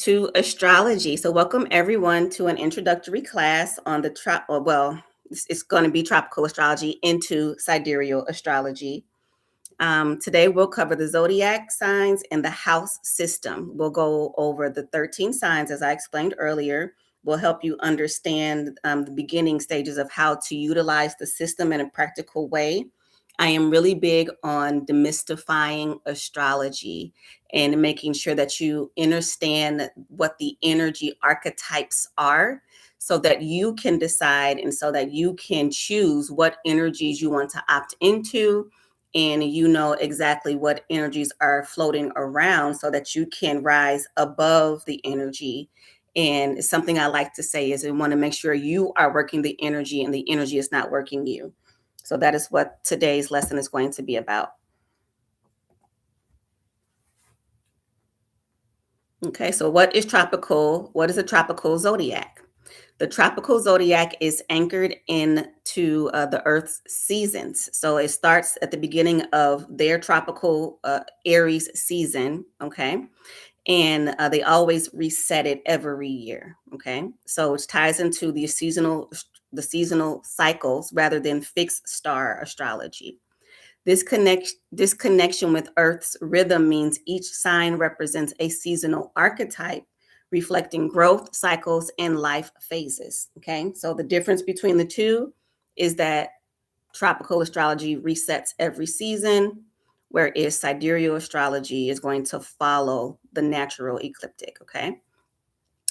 to astrology. So, welcome everyone to an introductory class on the it's going to be tropical astrology into sidereal astrology. Today, we'll cover the zodiac signs and the house system. We'll go over the 13 signs, as I explained earlier. Will help you understand the beginning stages of how to utilize the system in a practical way. I am really big on demystifying astrology and making sure that you understand what the energy archetypes are so that you can decide and so that you can choose what energies you want to opt into, and you know exactly what energies are floating around so that you can rise above the energy. And something I like to say is, I want to make sure you are working the energy and the energy is not working you. So that is what today's lesson is going to be about. Okay, so what is tropical? What is a tropical zodiac? The tropical zodiac is anchored into the Earth's seasons. So it starts at the beginning of their tropical Aries season. Okay. And they always reset it every year. Okay. So it ties into the seasonal cycles rather than fixed star astrology. This connection with Earth's rhythm means each sign represents a seasonal archetype reflecting growth cycles and life phases. Okay, so the difference between the two is that tropical astrology resets every season, whereas sidereal astrology is going to follow the natural ecliptic. Okay.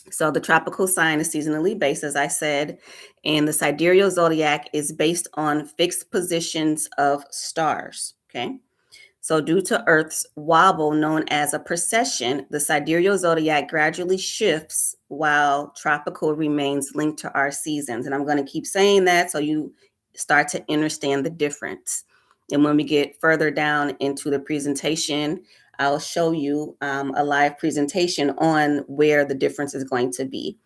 So the tropical sign is seasonally based, as I said, and the sidereal zodiac is based on fixed positions of stars. Okay. So due to Earth's wobble, known as a precession, the sidereal zodiac gradually shifts while tropical remains linked to our seasons. And I'm going to keep saying that so you start to understand the difference. And when we get further down into the presentation, I'll show you a live presentation on where the difference is going to be.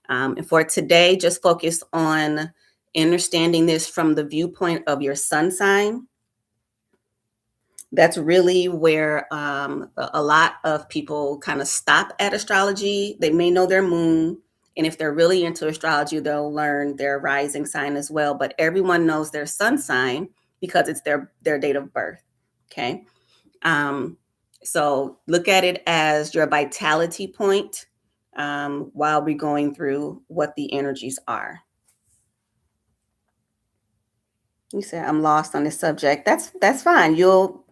And for today, just focus on understanding this from the viewpoint of your sun sign. That's really where a lot of people kind of stop at astrology. They may know their moon, and if they're really into astrology, they'll learn their rising sign as well. But everyone knows their sun sign because it's their date of birth. Okay. Um, so look at it as your vitality point while we're going through what the energies are. You said I'm lost on this subject. That's fine. You'll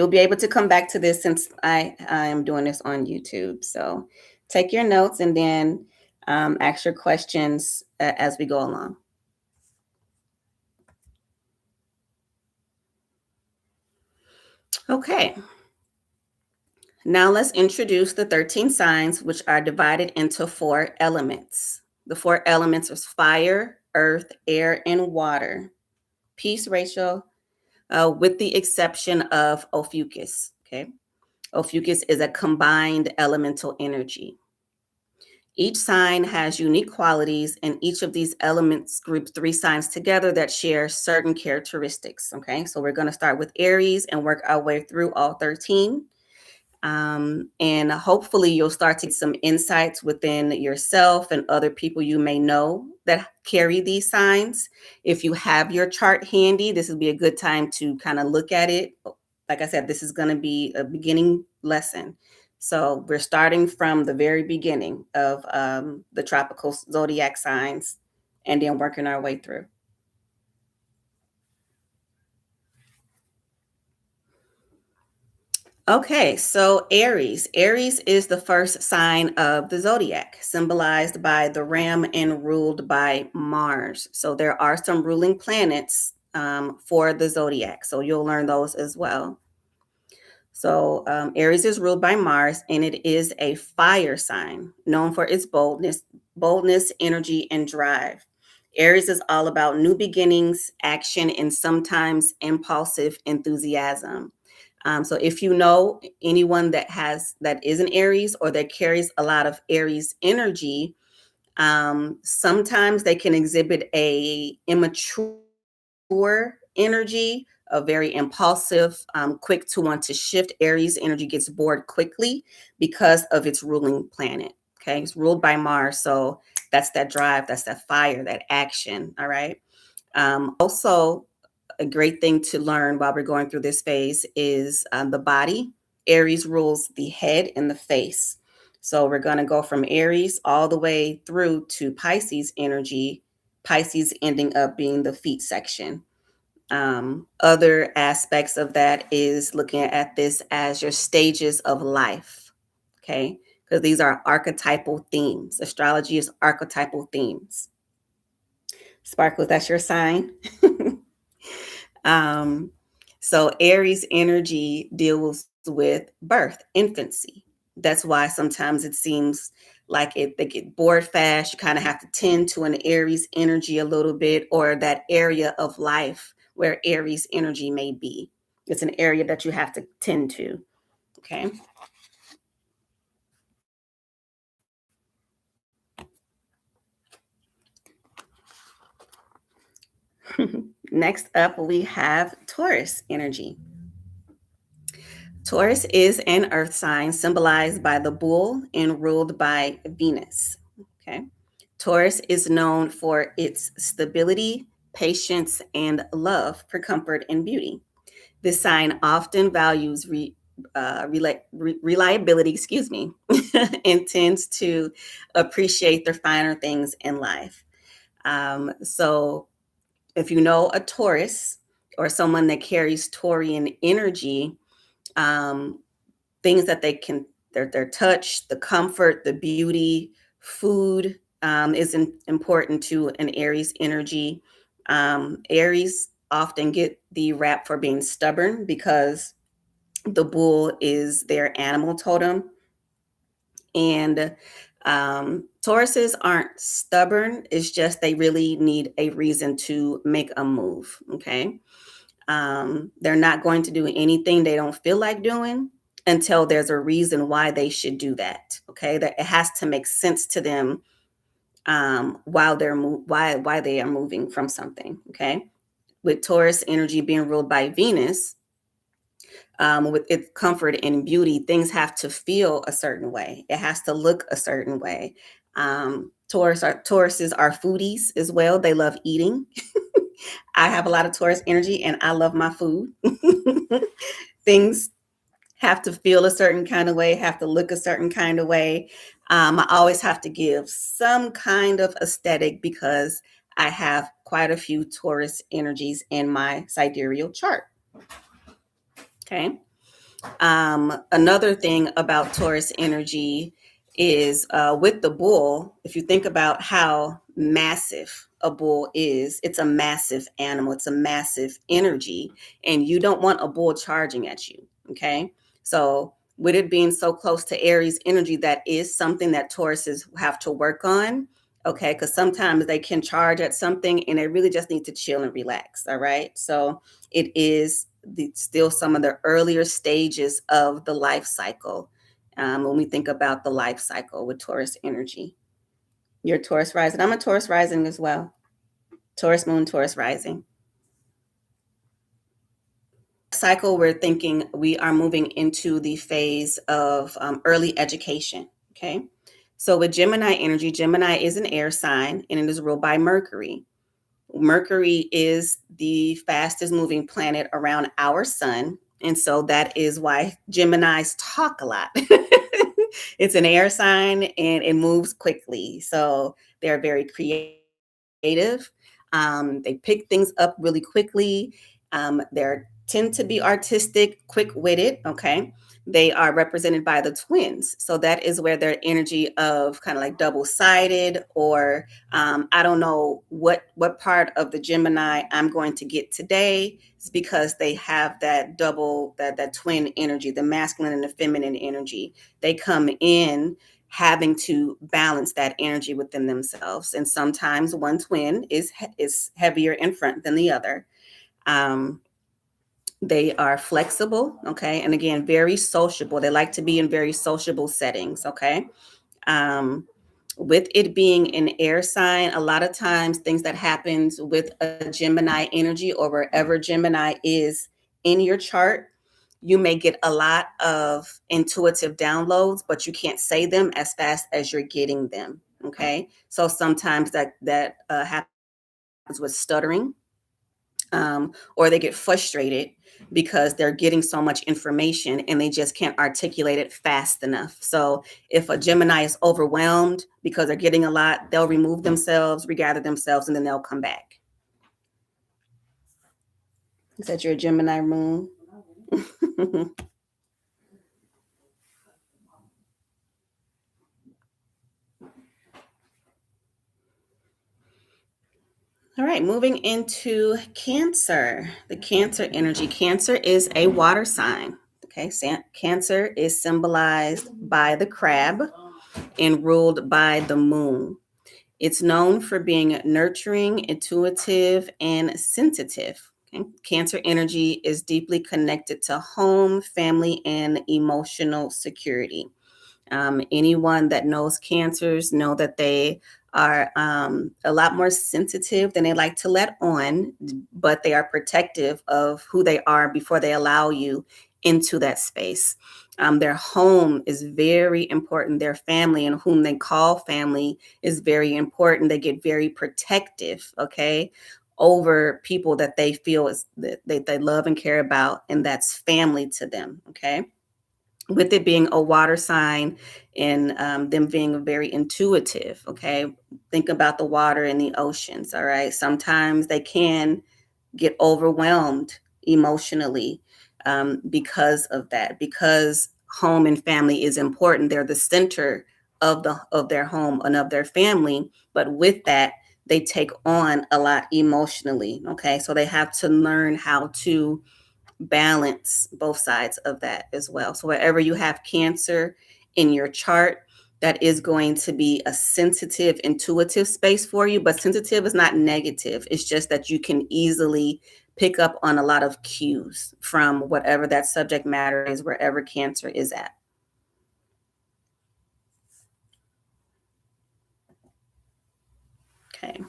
be able to come back to this since I am doing this on YouTube. So take your notes and then ask your questions as we go along. Okay. Now let's introduce the 13 signs, which are divided into four elements. The four elements are fire, earth, air, and water. Peace, Rachel, with the exception of Ophiuchus. Okay. Ophiuchus is a combined elemental energy. Each sign has unique qualities, and each of these elements group three signs together that share certain characteristics. Okay, so we're going to start with Aries and work our way through all 13. And hopefully, you'll start to get some insights within yourself and other people you may know that carry these signs. If you have your chart handy, this would be a good time to kind of look at it. Like I said, this is going to be a beginning lesson. So we're starting from the very beginning of the tropical zodiac signs and then working our way through. Okay, so Aries. Aries is the first sign of the zodiac, symbolized by the ram and ruled by Mars. So there are some ruling planets for the zodiac. So you'll learn those as well. So Aries is ruled by Mars, and it is a fire sign known for its boldness, energy, and drive. Aries is all about new beginnings, action, and sometimes impulsive enthusiasm. So if you know anyone that is an Aries or that carries a lot of Aries energy, sometimes they can exhibit a immature energy, a very impulsive, quick to want to shift. Aries energy gets bored quickly because of its ruling planet. Okay, it's ruled by Mars, so that's that drive, that's that fire, that action. All right. Also, a great thing to learn while we're going through this phase is the body. Aries rules the head and the face. So we're going to go from Aries all the way through to Pisces energy, Pisces ending up being the feet section. Other aspects of that is looking at this as your stages of life. Okay. Because these are archetypal themes. Astrology is archetypal themes. Sparkle, that's your sign. um, so Aries energy deals with birth, infancy. That's why sometimes it seems like they get bored fast. You kind of have to tend to an Aries energy a little bit, or that area of life where Aries energy may be. It's an area that you have to tend to. Okay. Next up, we have Taurus energy. Taurus is an earth sign symbolized by the bull and ruled by Venus. Okay. Taurus is known for its stability, patience, and love for comfort and beauty. This sign often values reliability, excuse me, and tends to appreciate the finer things in life. So if you know a Taurus or someone that carries Taurian energy, um, things that they can their touch, the comfort, the beauty, food is important to an Aries energy. Aries often get the rap for being stubborn because the bull is their animal totem, and Tauruses aren't stubborn. It's just they really need a reason to make a move. Okay. They're not going to do anything they don't feel like doing until there's a reason why they should do that. Okay, that it has to make sense to them while why they are moving from something. Okay, with Taurus energy being ruled by Venus, with its comfort and beauty, things have to feel a certain way. It has to look a certain way. Tauruses are foodies as well. They love eating. I have a lot of Taurus energy and I love my food. Things have to feel a certain kind of way, have to look a certain kind of way. I always have to give some kind of aesthetic because I have quite a few Taurus energies in my sidereal chart. Okay. Another thing about Taurus energy is with the bull, if you think about how massive a bull is, it's a massive animal, it's a massive energy, and you don't want a bull charging at you. Okay. So, with it being so close to Aries energy, that is something that Tauruses have to work on. Okay. Because sometimes they can charge at something and they really just need to chill and relax. All right. So, it is still some of the earlier stages of the life cycle when we think about the life cycle with Taurus energy. You're Taurus rising. I'm a Taurus rising as well. Taurus moon, Taurus rising. Cycle, we're thinking we are moving into the phase of early education. Okay. So with Gemini energy, Gemini is an air sign and it is ruled by Mercury. Mercury is the fastest moving planet around our sun. And so that is why Geminis talk a lot. It's an air sign and it moves quickly. So they're very creative. They pick things up really quickly. They tend to be artistic, quick-witted. Okay. They are represented by the twins. So that is where their energy of kind of like double-sided, or I don't know what part of the Gemini I'm going to get today. It's because they have that that twin energy, the masculine and the feminine energy. They come in having to balance that energy within themselves, and sometimes one twin is heavier in front than the other. Um, they are flexible, okay, and again, very sociable. They like to be in very sociable settings, okay. Um, with it being an air sign, a lot of times things that happens with a Gemini energy or wherever Gemini is in your chart, you may get a lot of intuitive downloads, but you can't say them as fast as you're getting them. Okay, so sometimes that happens with stuttering, or they get frustrated because they're getting so much information and they just can't articulate it fast enough. So if a Gemini is overwhelmed because they're getting a lot, they'll remove themselves, regather themselves, and then they'll come back. Is that your Gemini moon? All right, moving into Cancer, the Cancer energy. Cancer is a water sign. Okay, Cancer is symbolized by the crab and ruled by the moon. It's known for being nurturing, intuitive, and sensitive. Okay? Cancer energy is deeply connected to home, family, and emotional security. Anyone that knows cancers know that they are a lot more sensitive than they like to let on, but they are protective of who they are before they allow you into that space. Their home is very important. Their family, and whom they call family, is very important. They get very protective, okay, over people that they feel is that they love and care about, and that's family to them, okay, with it being a water sign and them being very intuitive. Okay. Think about the water in the oceans. All right. Sometimes they can get overwhelmed emotionally because of that, because home and family is important. They're the center of their home and of their family. But with that, they take on a lot emotionally. Okay. So they have to learn how to balance both sides of that as well. So wherever you have Cancer in your chart, that is going to be a sensitive, intuitive space for you. But sensitive is not negative. It's just that you can easily pick up on a lot of cues from whatever that subject matter is, wherever Cancer is at. Okay.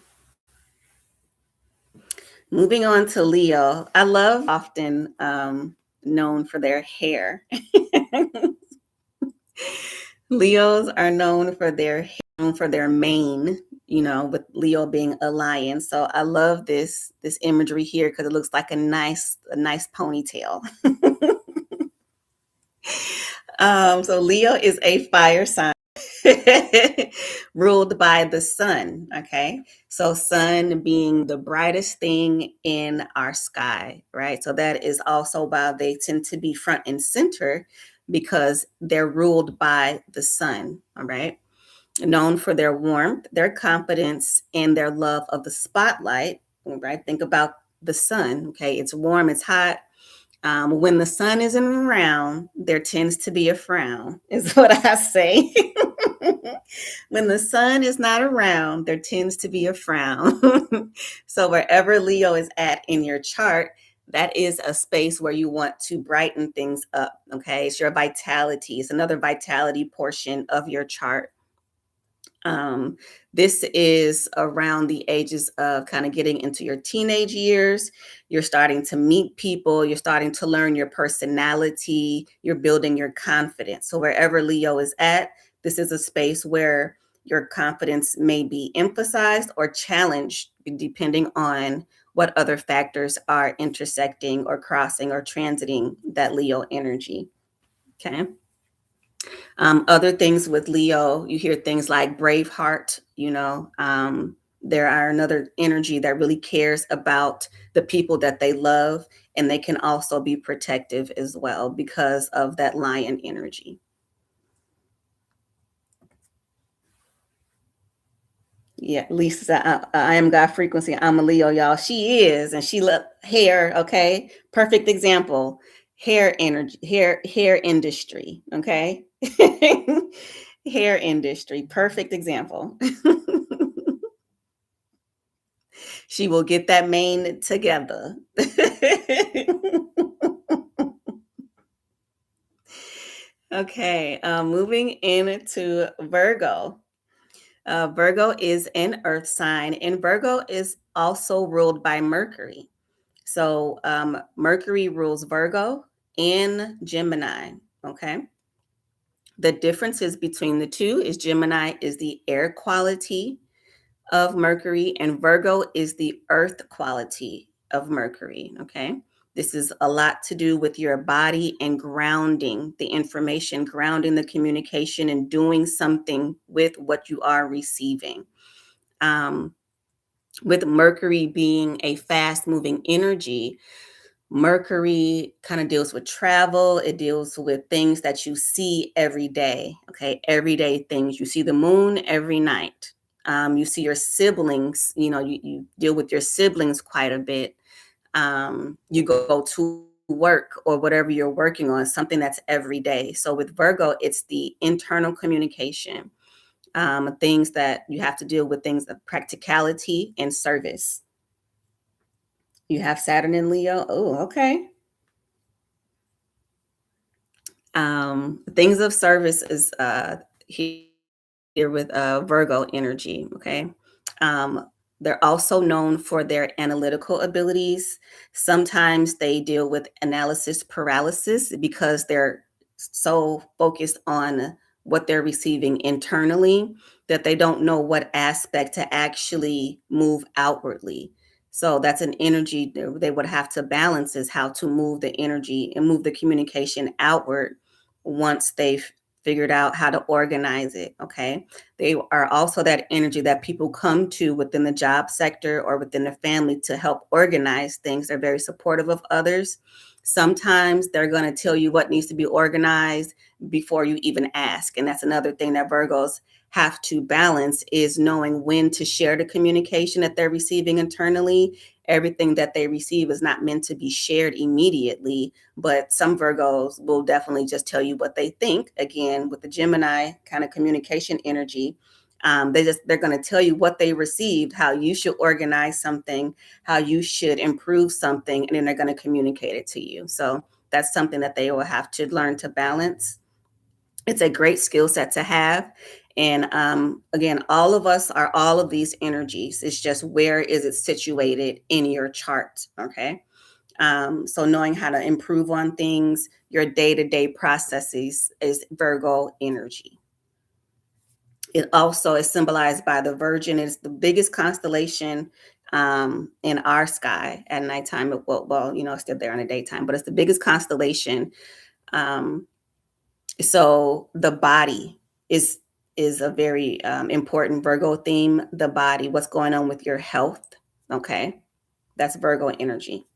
Moving on to Leo. I love often known for their hair. Leos are known for their mane, with Leo being a lion. So I love this imagery here because it looks like a nice ponytail. So Leo is a fire sign ruled by the sun. Okay. So sun being the brightest thing in our sky, right? So that is also why they tend to be front and center, because they're ruled by the sun. All right. Known for their warmth, their confidence, and their love of the spotlight. Right. Think about the sun. Okay. It's warm, it's hot. When the sun isn't around, there tends to be a frown, is what I say. When the sun is not around, there tends to be a frown. So, wherever Leo is at in your chart, that is a space where you want to brighten things up. Okay. It's your vitality, it's another vitality portion of your chart. Um, this is around the ages of kind of getting into your teenage years. You're starting to meet people, you're starting to learn your personality, you're building your confidence. So, wherever Leo is at, this is a space where your confidence may be emphasized or challenged, depending on what other factors are intersecting or crossing or transiting that Leo energy. Okay. Other things with Leo, you hear things like Braveheart, there are another energy that really cares about the people that they love, and they can also be protective as well because of that lion energy. Yeah, Lisa, I am God frequency. I'm a Leo, y'all. She is, and she look hair. Okay, perfect example. Hair energy, hair industry. Okay, hair industry. Perfect example. She will get that mane together. Okay, moving into Virgo. Virgo is an earth sign, and Virgo is also ruled by Mercury. So Mercury rules Virgo, in Gemini. Okay. The differences between the two is Gemini is the air quality of Mercury, and Virgo is the earth quality of Mercury. Okay. This is a lot to do with your body and grounding the information, grounding the communication, and doing something with what you are receiving. Um, with Mercury being a fast moving energy, Mercury kind of deals with travel. It deals with things that you see every day. Okay. Everyday things. You see the moon every night. You see your siblings, you deal with your siblings quite a bit. You go to work or whatever you're working on, something that's every day. So with Virgo, it's the internal communication, things that you have to deal with, things of practicality and service. You have Saturn in Leo. Oh, okay. Things of service is here with Virgo energy. Okay. Um, they're also known for their analytical abilities. Sometimes they deal with analysis paralysis because they're so focused on what they're receiving internally that they don't know what aspect to actually move outwardly. So that's an energy they would have to balance, is how to move the energy and move the communication outward once they've figured out how to organize it. Okay. They are also that energy that people come to within the job sector or within the family to help organize things. They're very supportive of others. Sometimes they're going to tell you what needs to be organized before you even ask. And that's another thing that Virgos have to balance, is knowing when to share the communication that they're receiving internally. Everything that they receive is not meant to be shared immediately, but some Virgos will definitely just tell you what they think. Again, with the Gemini kind of communication energy, they're going to tell you what they received, how you should organize something, how you should improve something, and then they're going to communicate it to you. So that's something that they will have to learn to balance. It's a great skill set to have. And again, all of us are all of these energies. It's just, where is it situated in your chart? Okay. So knowing how to improve on things, your day-to-day processes, is Virgo energy. It also is symbolized by the Virgin. It's the biggest constellation in our sky at nighttime. It's still there in the daytime, but it's the biggest constellation. Um, so the body is a very important Virgo theme. The body, what's going on with your health. Okay, that's Virgo energy.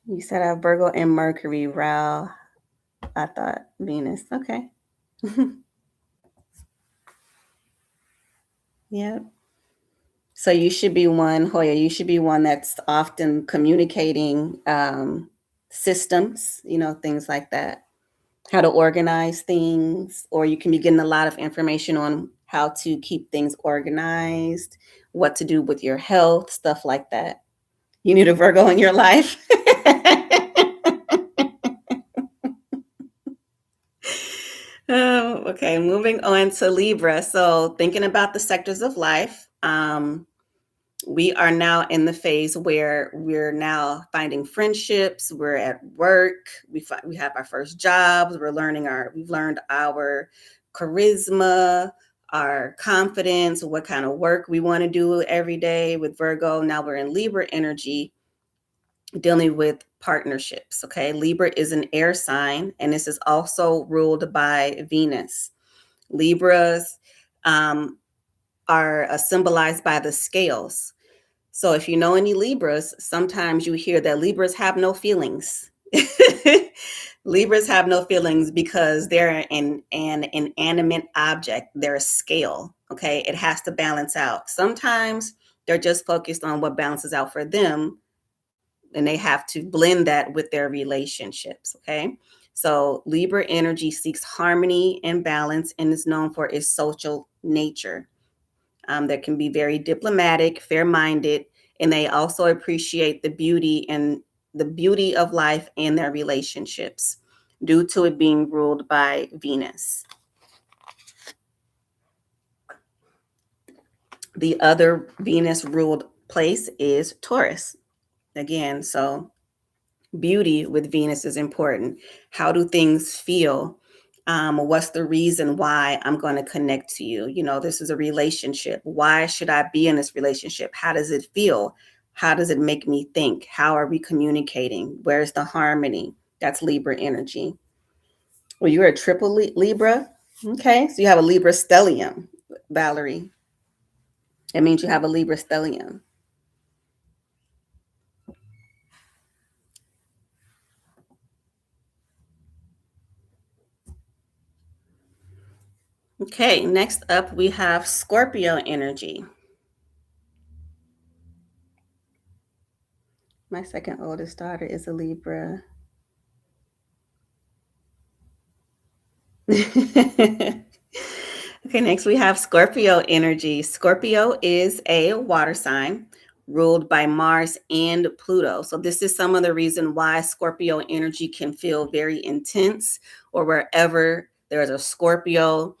You said I have Virgo and Mercury. Ral, I thought Venus. Okay. Yeah. So you should be one, Hoya. You should be one that's often communicating systems, things like that, how to organize things, or you can be getting a lot of information on how to keep things organized, what to do with your health, stuff like that. You need a Virgo in your life. Okay, moving on to Libra. So, thinking about the sectors of life, we are now in the phase where we're now finding friendships. We're at work. We have our first jobs. We've learned our charisma, our confidence, what kind of work we want to do every day with Virgo. Now we're in Libra energy, dealing with partnerships. Okay. Libra is an air sign, and this is also ruled by Venus. Libras are symbolized by the scales. So if you know any Libras, sometimes you hear that Libras have no feelings. Libras have no feelings because they're an inanimate object. They're a scale. Okay. It has to balance out. Sometimes they're just focused on what balances out for them, and they have to blend that with their relationships. Okay. So Libra energy seeks harmony and balance and is known for its social nature. That can be very diplomatic, fair-minded, and they also appreciate the beauty of life and their relationships due to it being ruled by Venus. The other Venus ruled place is Taurus. Again, so Beauty with Venus is important. How do things feel? What's the reason why I'm going to connect to you? You know, this is a relationship. Why should I be in this relationship? How does it feel? How does it make me think? How are we communicating? Where's the harmony? That's Libra energy. Well, you're a triple Libra. Okay. So you have a Libra stellium, Valerie. It means you have a Libra stellium. Okay. Next up, we have Scorpio energy. My second oldest daughter is a Libra. Okay, next we have Scorpio energy. Scorpio is a water sign ruled by Mars and Pluto. So this is some of the reason why Scorpio energy can feel very intense, or wherever there's a Scorpio,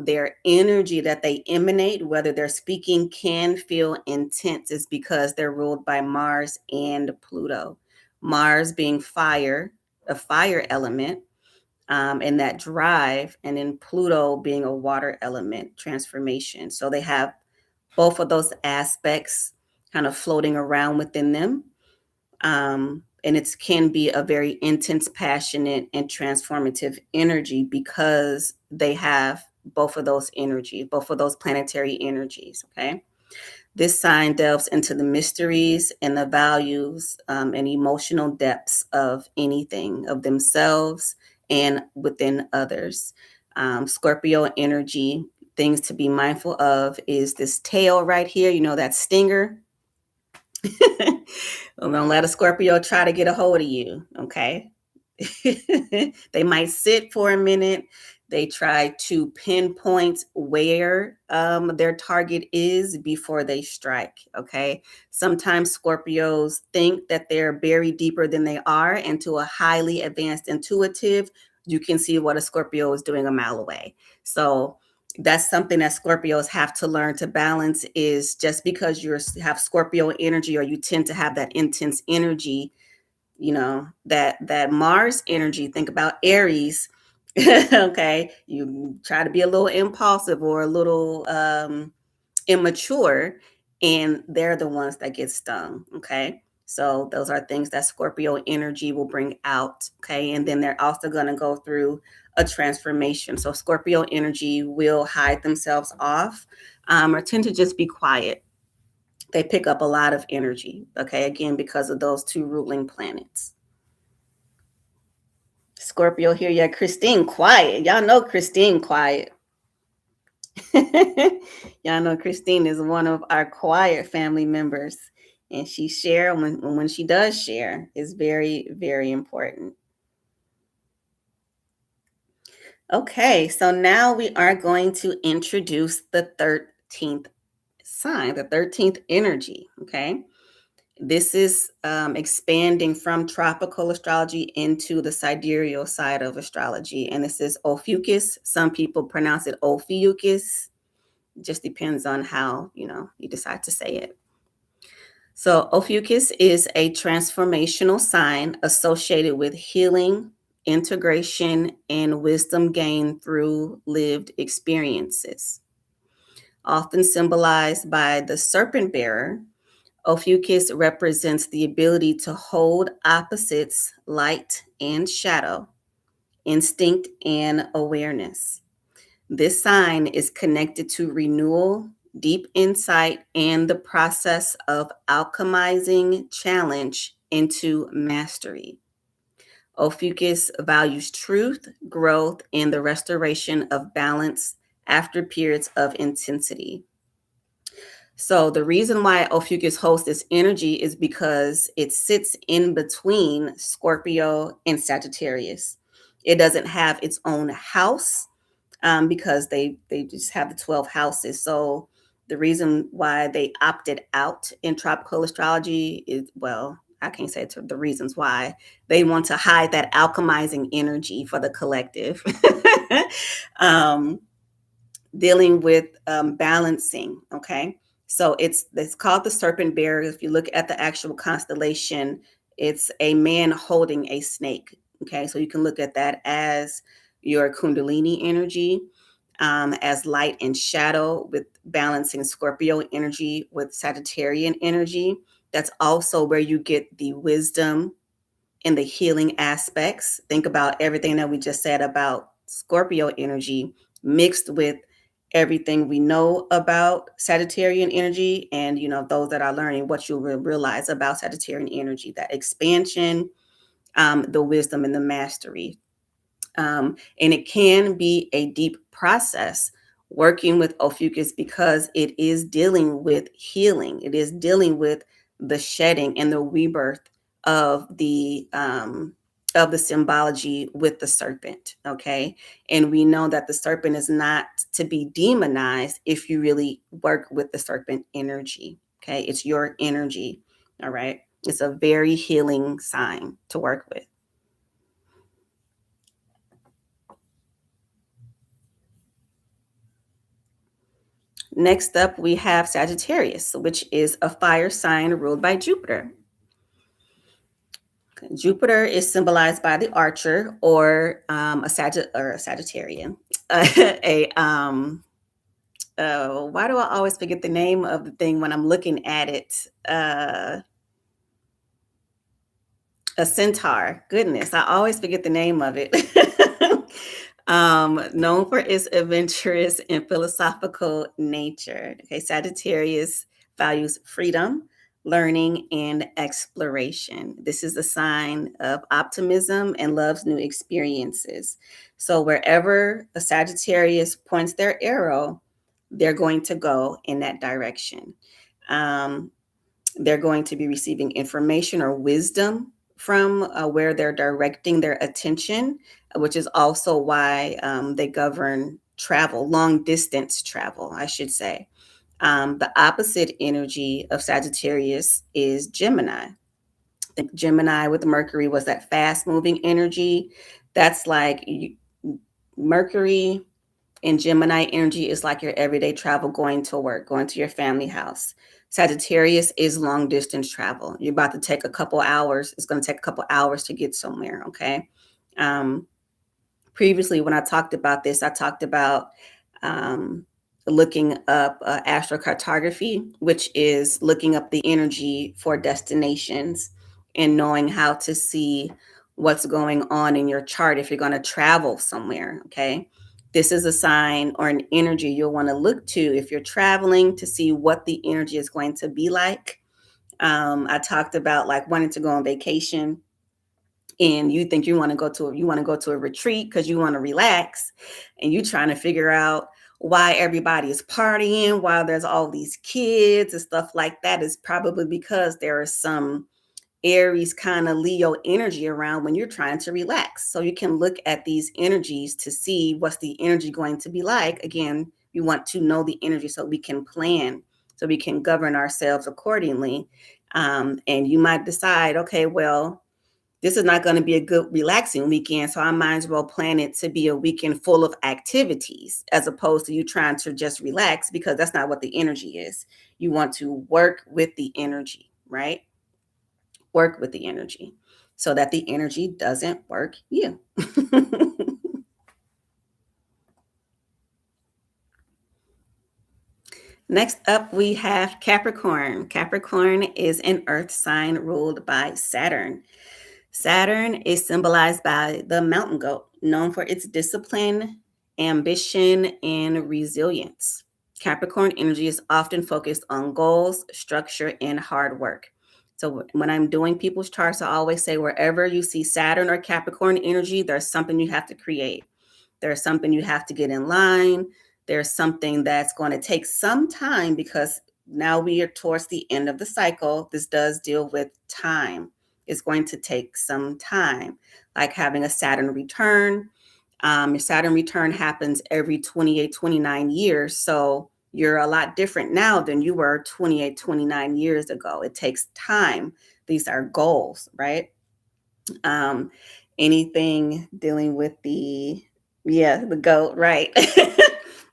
their energy that they emanate, whether they're speaking, can feel intense, is because they're ruled by Mars and Pluto. Mars being fire, a fire element, and that drive, and then Pluto being a water element transformation. So they have both of those aspects kind of floating around within them. And it can be a very intense, passionate, and transformative energy because they have both of those energies, both of those planetary energies. Okay. This sign delves into the mysteries and the values and emotional depths of anything, of themselves and within others. Scorpio energy, things to be mindful of is this tail right here, you know, that stinger. Don't let a Scorpio try to get a hold of you, okay? They might sit for a minute. They try to pinpoint where their target is before they strike. Okay. Sometimes Scorpios think that they're buried deeper than they are, and to a highly advanced intuitive, you can see what a Scorpio is doing a mile away. So that's something that Scorpios have to learn to balance, is just because you have Scorpio energy, or you tend to have that intense energy, you know, that Mars energy. Think about Aries. Okay, you try to be a little impulsive or a little immature, and they're the ones that get stung. Okay, so those are things that Scorpio energy will bring out. Okay, and then they're also going to go through a transformation. So Scorpio energy will hide themselves off, or tend to just be quiet. They pick up a lot of energy. Okay, again, because of those two ruling planets. Scorpio here. Yeah, Christine quiet. Y'all know Christine quiet. Y'all know Christine is one of our quiet family members, and she share when she does share is very, very important. Okay, so now we are going to introduce the 13th sign, the 13th energy. Okay. This is expanding from tropical astrology into the sidereal side of astrology. And this is Ophiuchus. Some people pronounce it Ophiuchus. It just depends on how, you know, you decide to say it. So Ophiuchus is a transformational sign associated with healing, integration, and wisdom gained through lived experiences. Often symbolized by the serpent bearer, Ophiuchus represents the ability to hold opposites, light and shadow, instinct and awareness. This sign is connected to renewal, deep insight, and the process of alchemizing challenge into mastery. Ophiuchus values truth, growth, and the restoration of balance after periods of intensity. So the reason why Ophiuchus holds this energy is because it sits in between Scorpio and Sagittarius. It doesn't have its own house, because they just have the 12 houses. So the reason why they opted out in tropical astrology is, well, I can't say the reasons why. They want to hide that alchemizing energy for the collective. um, Dealing with balancing. Okay, so it's called the serpent bearer. If you look at the actual constellation, It's a man holding a snake. Okay, so you can look at that as your Kundalini energy, as light and shadow, with balancing Scorpio energy with Sagittarian energy. That's also where you get the wisdom and the healing aspects. Think about everything that we just said about Scorpio energy mixed with everything we know about Sagittarian energy, and those that are learning, what you'll realize about Sagittarian energy, that expansion, the wisdom and the mastery. And it can be a deep process working with Ophiuchus, because it is dealing with healing. It is dealing with the shedding and the rebirth of the symbology with the serpent. Okay, and we know that the serpent is not to be demonized if you really work with the serpent energy. Okay, it's your energy. All right, it's a very healing sign to work with. Next up, we have Sagittarius, which is a fire sign ruled by Jupiter. Jupiter is symbolized by the archer, or a Sagittarian. a Why do I always forget the name of the thing when I'm looking at it? A centaur. Goodness, I always forget the name of it. Known for its adventurous and philosophical nature. Okay, Sagittarius values freedom, learning, and exploration. This is a sign of optimism and loves new experiences. So wherever a Sagittarius points their arrow, they're going to go in that direction. Um, they're going to be receiving information or wisdom from where they're directing their attention, which is also why they govern travel, long distance travel, I should say. The opposite energy of Sagittarius is Gemini. I think Gemini with Mercury was that fast moving energy. That's like Mercury and Gemini energy is like your everyday travel, going to work, going to your family house. Sagittarius is long distance travel. You're about to take a couple hours. It's going to take a couple hours to get somewhere. Okay. Um, Previously, when I talked about this, I talked about um, looking up astrocartography, which is looking up the energy for destinations and knowing how to see what's going on in your chart if you're going to travel somewhere. Okay. This is a sign or an energy you'll want to look to if you're traveling, to see what the energy is going to be like. I talked about like wanting to go on vacation, and you think you want to go to a retreat because you want to relax, and you trying to figure out why everybody is partying while there's all these kids and stuff like that, is probably because there is some Aries kind of Leo energy around when you're trying to relax. So you can look at these energies to see what's the energy going to be like. Again, we want to know the energy so we can plan, so we can govern ourselves accordingly. And you might decide, okay, well, this is not going to be a good relaxing weekend, so I might as well plan it to be a weekend full of activities, as opposed to you trying to just relax, because that's not what the energy is. You want to work with the energy, right? Work with the energy so that the energy doesn't work you. Next up, we have Capricorn. Capricorn is an earth sign ruled by Saturn. Saturn is symbolized by the mountain goat, known for its discipline, ambition, and resilience. Capricorn energy is often focused on goals, structure, and hard work. So when I'm doing people's charts, I always say wherever you see Saturn or Capricorn energy, there's something you have to create. There's something you have to get in line. There's something that's going to take some time, because now we are towards the end of the cycle. This does deal with time. It's going to take some time, like having a Saturn return. Your Saturn return happens every 28, 29 years. So you're a lot different now than you were 28, 29 years ago. It takes time. These are goals, right? Um, Anything dealing with the goat, right?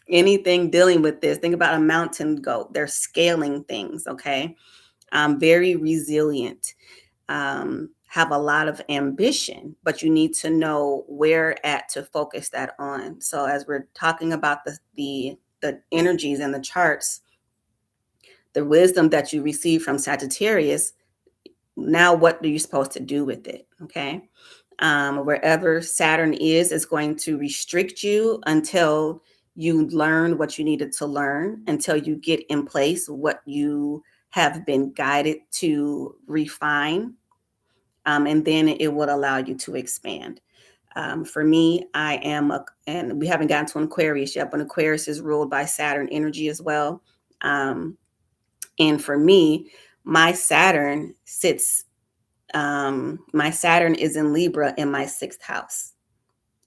Anything dealing with this, think about a mountain goat. They're scaling things, okay? Very resilient. have a lot of ambition, but you need to know where at to focus that on. So as we're talking about the energies and the charts, the wisdom that you receive from Sagittarius, now what are you supposed to do with it? Okay. Wherever Saturn is going to restrict you until you learn what you needed to learn, until you get in place what you have been guided to refine. And then it would allow you to expand. For me, and we haven't gotten to an Aquarius yet, but Aquarius is ruled by Saturn energy as well. Um, and for me, my Saturn sits, my Saturn is in Libra in my sixth house.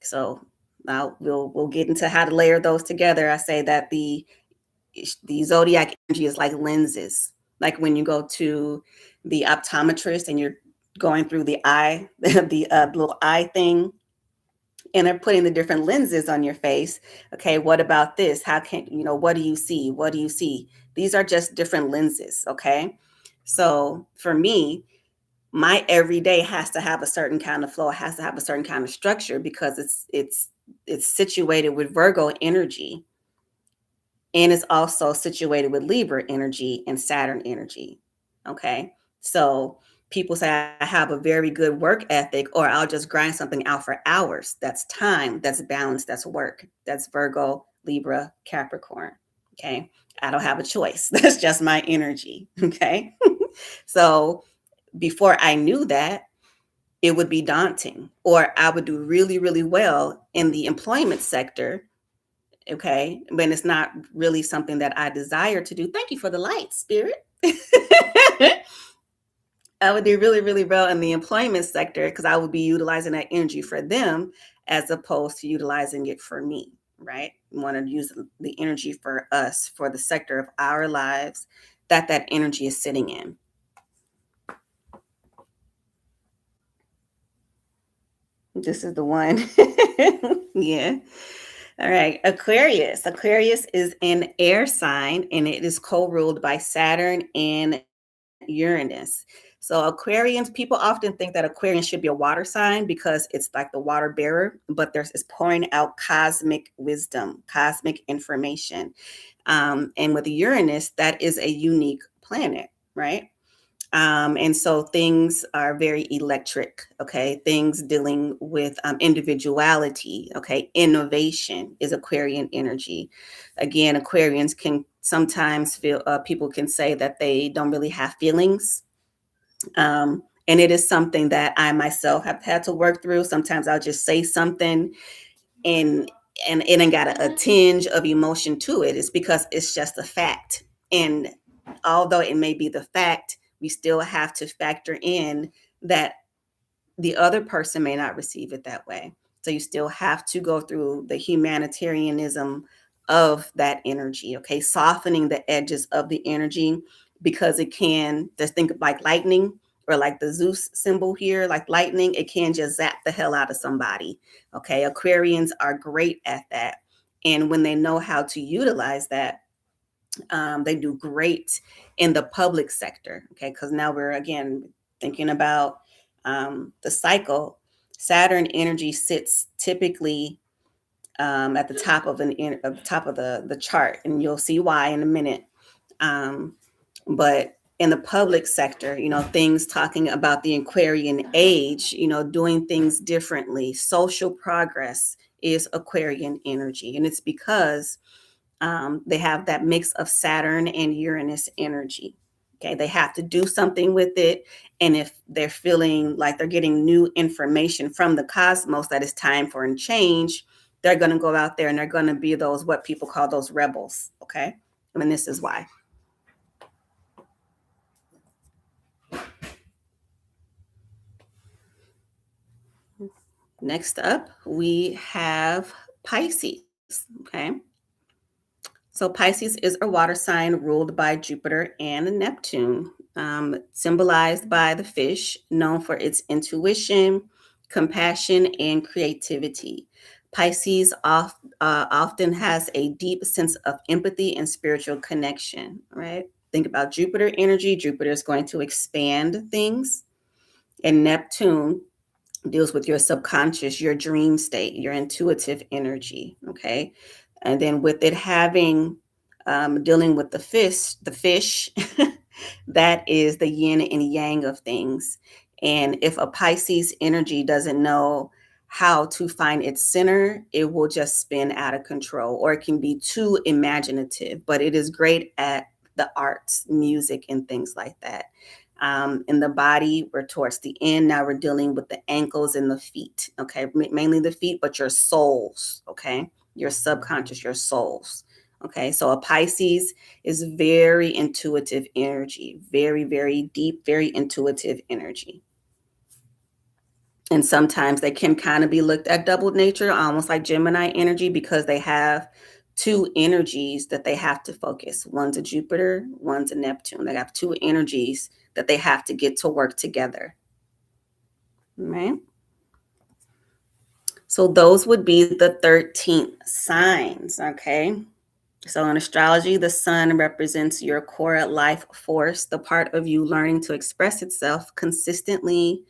So now we'll get into how to layer those together. I say that the zodiac energy is like lenses. Like when you go to the optometrist and you're going through the eye, the little eye thing, and they're putting the different lenses on your face. Okay, what about this? How can, what do you see? What do you see? These are just different lenses. Okay. So for me, my everyday has to have a certain kind of flow, it has to have a certain kind of structure because it's situated with Virgo energy, and it's also situated with Libra energy and Saturn energy. Okay. So people say I have a very good work ethic, or I'll just grind something out for hours. That's time, that's balance, that's work. That's Virgo, Libra, Capricorn. Okay. I don't have a choice. That's just my energy. Okay. So before I knew that, it would be daunting, or I would do really, really well in the employment sector. Okay. But it's not really something that I desire to do. Thank you for the light, spirit. I would do really, really well in the employment sector because I would be utilizing that energy for them as opposed to utilizing it for me. Right. We want to use the energy for us, for the sector of our lives that energy is sitting in. This is the one. Yeah. All right. Aquarius. Aquarius is an air sign and it is co-ruled by Saturn and Uranus. So Aquarians, people often think that Aquarian should be a water sign because it's like the water bearer, but there's is pouring out cosmic wisdom, cosmic information. And with Uranus, that is a unique planet, right? And so things are very electric, okay? Things dealing with individuality, okay? Innovation is Aquarian energy. Again, Aquarians can sometimes feel, people can say that they don't really have feelings. And it is something that I myself have had to work through. Sometimes I'll just say something and it ain't got a tinge of emotion to it. It's because it's just a fact. And although it may be the fact, we still have to factor in that the other person may not receive it that way. So you still have to go through the humanitarianism of that energy, okay? Softening the edges of the energy because it can, just think of like lightning or like the Zeus symbol here, like lightning, it can just zap the hell out of somebody, okay? Aquarians are great at that. And when they know how to utilize that, they do great in the public sector, okay? Because now we're again thinking about the cycle. Saturn energy sits typically at the top of the chart, and you'll see why in a minute. Um, but in the public sector, things talking about the Aquarian age, doing things differently, social progress is Aquarian energy, and it's because they have that mix of Saturn and Uranus energy. Okay, they have to do something with it. And if they're feeling like they're getting new information from the cosmos that it's time for a change, they're going to go out there and they're going to be those, what people call those rebels. Okay. And this is why. Next up, we have Pisces. Okay. So Pisces is a water sign ruled by Jupiter and Neptune, symbolized by the fish, known for its intuition, compassion, and creativity. Pisces often has a deep sense of empathy and spiritual connection, right? Think about Jupiter energy. Jupiter is going to expand things. And Neptune deals with your subconscious, your dream state, your intuitive energy. Okay. And then with it having dealing with the fish, that is the yin and yang of things. And if a Pisces energy doesn't know how to find its center, it will just spin out of control, or it can be too imaginative, but it is great at the arts, music, and things like that. In the body, we're towards the end. Now we're dealing with the ankles and the feet. Okay. Mainly the feet, but your souls. Okay. Your subconscious, your souls. Okay. So a Pisces is very intuitive energy, very, very deep, very intuitive energy. And sometimes they can kind of be looked at double nature, almost like Gemini energy, because they have two energies that they have to focus. One's a Jupiter, one's a Neptune. They have two energies that they have to get to work together. Right? So those would be the 13 signs. Okay. So in astrology, the sun represents your core life force, the part of you learning to express itself consistently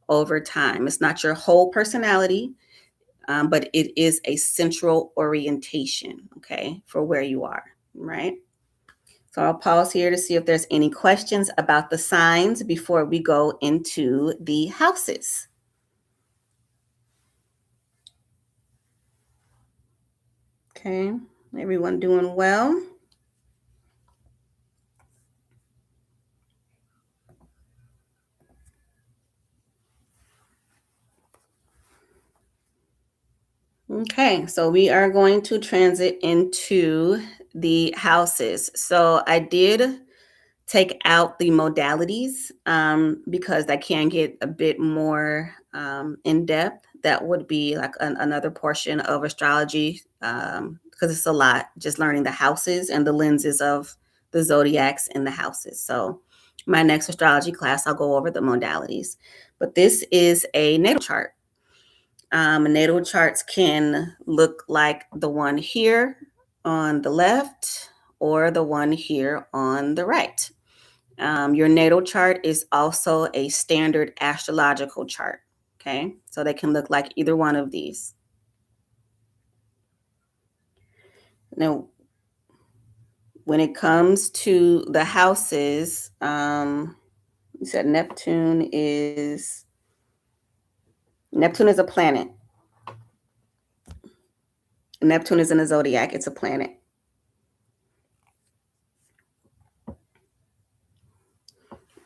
over time. It's not your whole personality, but it is a central orientation, okay, for where you are, right? So I'll pause here to see if there's any questions about the signs before we go into the houses. Okay, everyone doing well? Okay, so we are going to transit into the houses. So I did take out the modalities because that can get a bit more in depth. That would be like another portion of astrology because it's a lot just learning the houses and the lenses of the zodiacs and the houses. So, my next astrology class, I'll go over the modalities. But this is a natal chart. Natal charts can look like the one here on the left or the one here on the right. Your natal chart is also a standard astrological chart. Okay. So they can look like either one of these. Now, when it comes to the houses, you said Neptune is a planet. Neptune is in the zodiac. It's a planet.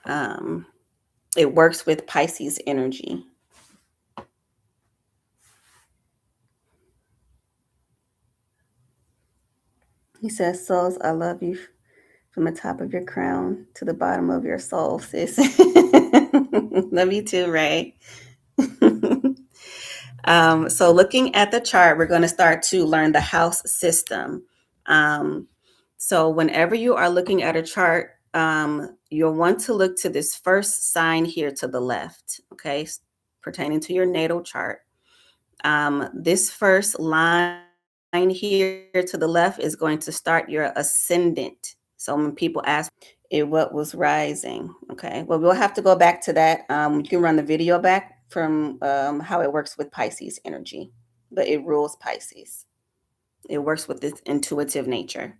Um, it works with Pisces energy. He says, "Souls, I love you from the top of your crown to the bottom of your soul, sis." Love you too, Ray. So looking at the chart, we're going to start to learn the house system. So whenever you are looking at a chart, you'll want to look to this first sign here to the left, okay, pertaining to your natal chart. This first line here to the left is going to start your ascendant. So when people ask what was rising, okay, well, we'll have to go back to that. You can run the video back from how it works with Pisces energy, but it rules Pisces. It works with this intuitive nature.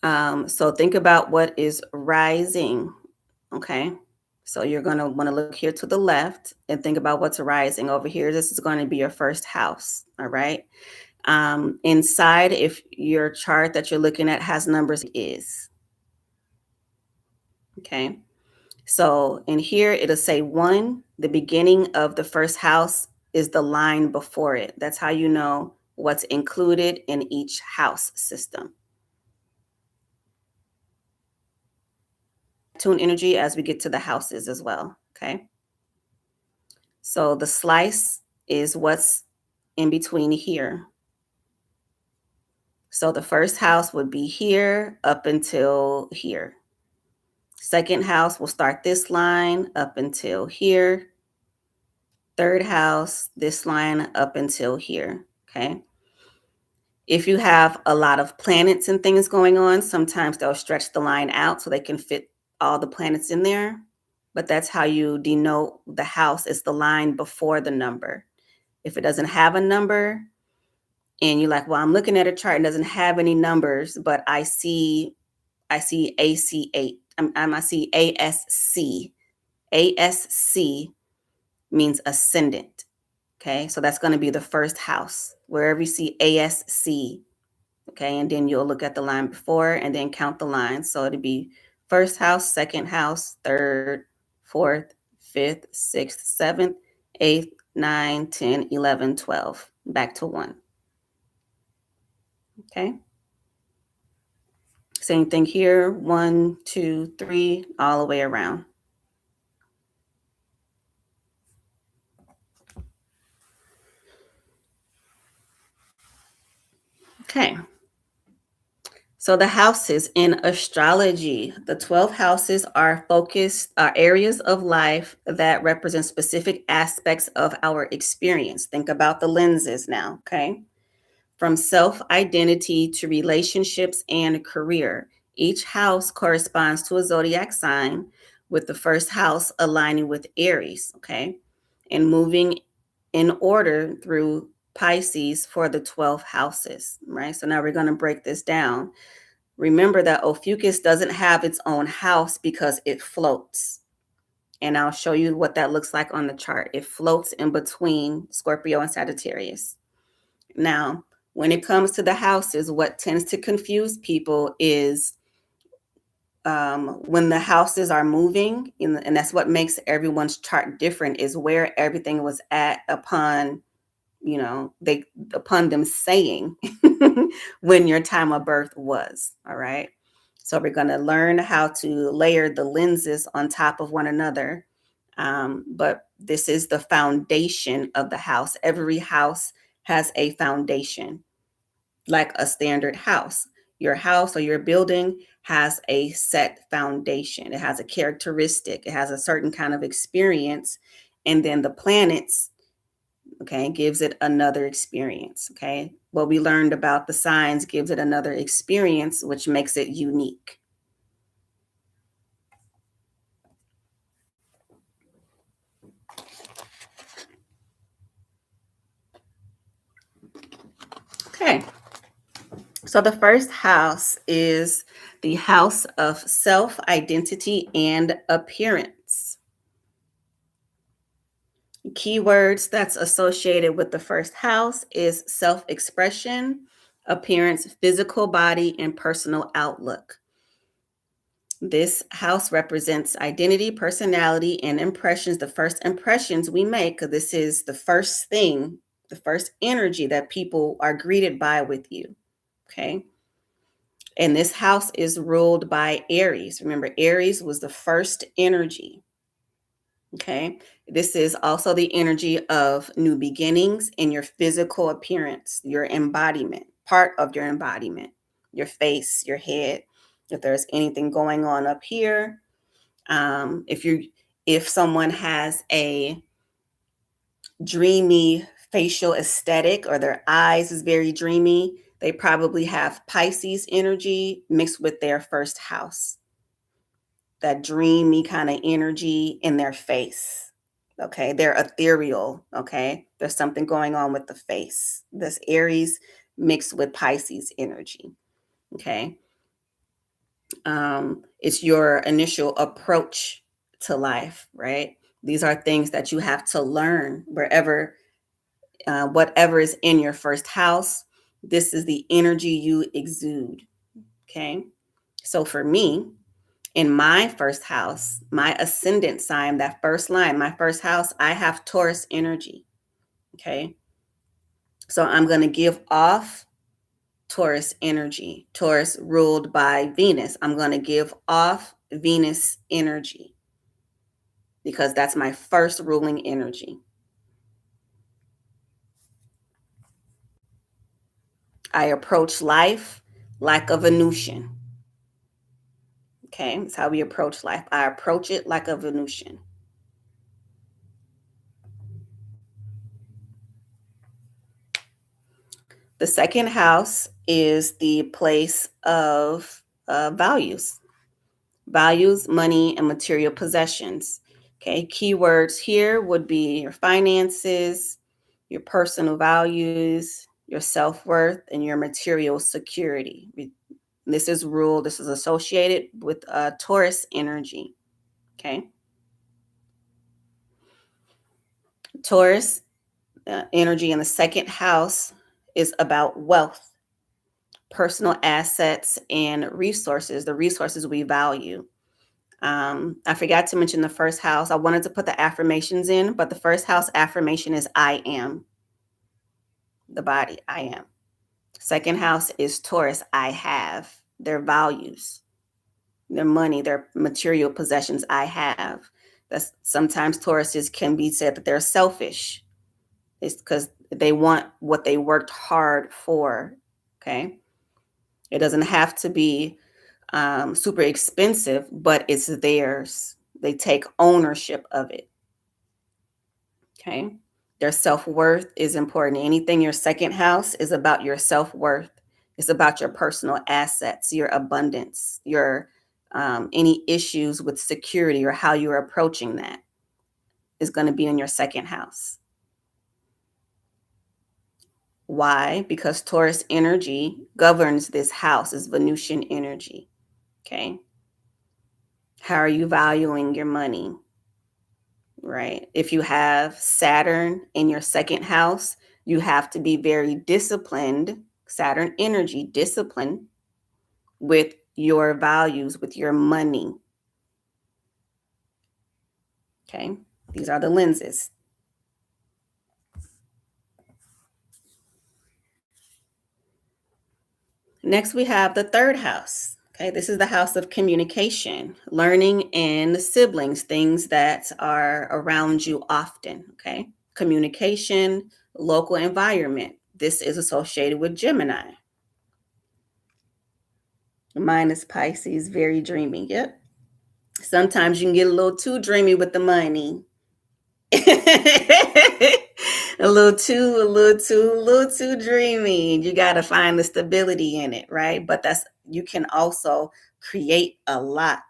So think about what is rising, okay? So you're going to want to look here to the left and think about what's rising over here. This is going to be your first house, all right? Inside, if your chart that you're looking at has numbers, is, okay? So in here, it'll say 1. The beginning of the first house is the line before it. That's how you know what's included in each house system. Tune energy as we get to the houses as well, okay? So the slice is what's in between here. So the first house would be here up until here. Second house will start this line up until here. Third house, this line up until here, okay? If you have a lot of planets and things going on, sometimes they'll stretch the line out so they can fit all the planets in there. but that's how you denote the house. It's the line before the number. If it doesn't have a number and you're like, well, I'm looking at a chart and doesn't have any numbers, but I see AC8. I see ASC. ASC means ascendant. Okay, so that's going to be the first house. Wherever you see ASC, okay, and then you'll look at the line before and then count the lines. So it'd be first house, second house, third, fourth, fifth, sixth, seventh, eighth, 9, 10, 11, 12. Back to 1. Okay. Same thing here. 1, 2, 3, all the way around. Okay. So the houses in astrology, the 12 houses are areas of life that represent specific aspects of our experience. Think about the lenses now, okay? From self-identity to relationships and career. Each house corresponds to a zodiac sign, with the first house aligning with Aries, okay? And moving in order through Pisces for the 12 houses, right? So now we're going to break this down. Remember that Ophiuchus doesn't have its own house because it floats. And I'll show you what that looks like on the chart. It floats in between Scorpio and Sagittarius. Now, when it comes to the houses, what tends to confuse people is when the houses are moving, and that's what makes everyone's chart different, is where everything was at upon them saying when your time of birth was. All right. So we're going to learn how to layer the lenses on top of one another. But this is the foundation of the house. Every house has a foundation, like a standard house. Your house or your building has a set foundation. It has a characteristic. It has a certain kind of experience. And then the planets, okay, gives it another experience. Okay, what we learned about the signs gives it another experience, which makes it unique. Okay, so the first house is the house of self identity and appearance. Keywords that's associated with the first house is self expression, appearance, physical body, and personal outlook. This house represents identity, personality, and impressions, the first impressions we make, because this is the first thing, the first energy that people are greeted by with you. Okay. And this house is ruled by Aries. Remember, Aries was the first energy. Okay. This is also the energy of new beginnings in your physical appearance, your embodiment, part of your embodiment, your face, your head. If there's anything going on up here, if someone has a dreamy facial aesthetic or their eyes is very dreamy, they probably have Pisces energy mixed with their first house. That dreamy kind of energy in their face. Okay, they're ethereal. Okay, there's something going on with the face. This Aries mixed with Pisces energy. Okay, it's your initial approach to life, right? These are things that you have to learn whatever is in your first house. This is the energy you exude. Okay, so for me, in my first house, my ascendant sign, that first line, my first house, I have Taurus energy. Okay. So I'm going to give off Taurus energy. Taurus ruled by Venus. I'm going to give off Venus energy because that's my first ruling energy. I approach life like a Venusian. Okay. That's how we approach life. I approach it like a Venusian. The second house is the place of values, money, and material possessions. Okay, keywords here would be your finances, your personal values, your self worth, and your material security. This is ruled, this is associated with Taurus energy. Okay, Taurus energy in the second house is about wealth, personal assets, and resources, the resources we value. I forgot to mention the first house. I wanted to put the affirmations in, but the first house affirmation is I am the body. I am. Second house is Taurus. I have their values, their money, their material possessions. I have. That's sometimes Tauruses can be said that they're selfish. It's because they want what they worked hard for. Okay. It doesn't have to be super expensive, but it's theirs. They take ownership of it. Okay. Their self worth is important. Anything your second house is about your self worth. It's about your personal assets, your abundance, your any issues with security or how you're approaching that is going to be in your second house. Why? Because Taurus energy governs this house, is Venusian energy. Okay. How are you valuing your money? Right. If you have Saturn in your second house, you have to be very disciplined, Saturn energy, disciplined with your values, with your money. Okay. These are the lenses. Next, we have the third house. Okay. This is the house of communication, learning, and siblings, things that are around you often. Okay. Communication, local environment. This is associated with Gemini. Mine is Pisces, very dreamy. Yep. Sometimes you can get a little too dreamy with the money. a little too dreamy. You got to find the stability in it, right? But you can also create a lot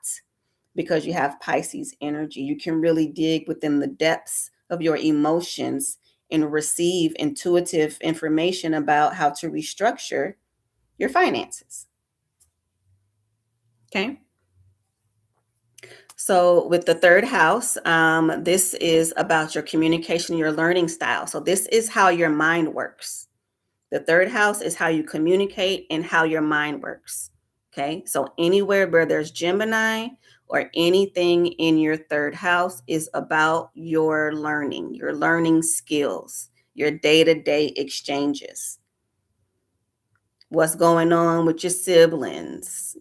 because you have Pisces energy. You can really dig within the depths of your emotions and receive intuitive information about how to restructure your finances. Okay. So, with the third house, this is about your communication, your learning style. So, this is how your mind works. The third house is how you communicate and how your mind works. Okay. So, anywhere where there's Gemini or anything in your third house is about your learning skills, your day to day exchanges. What's going on with your siblings?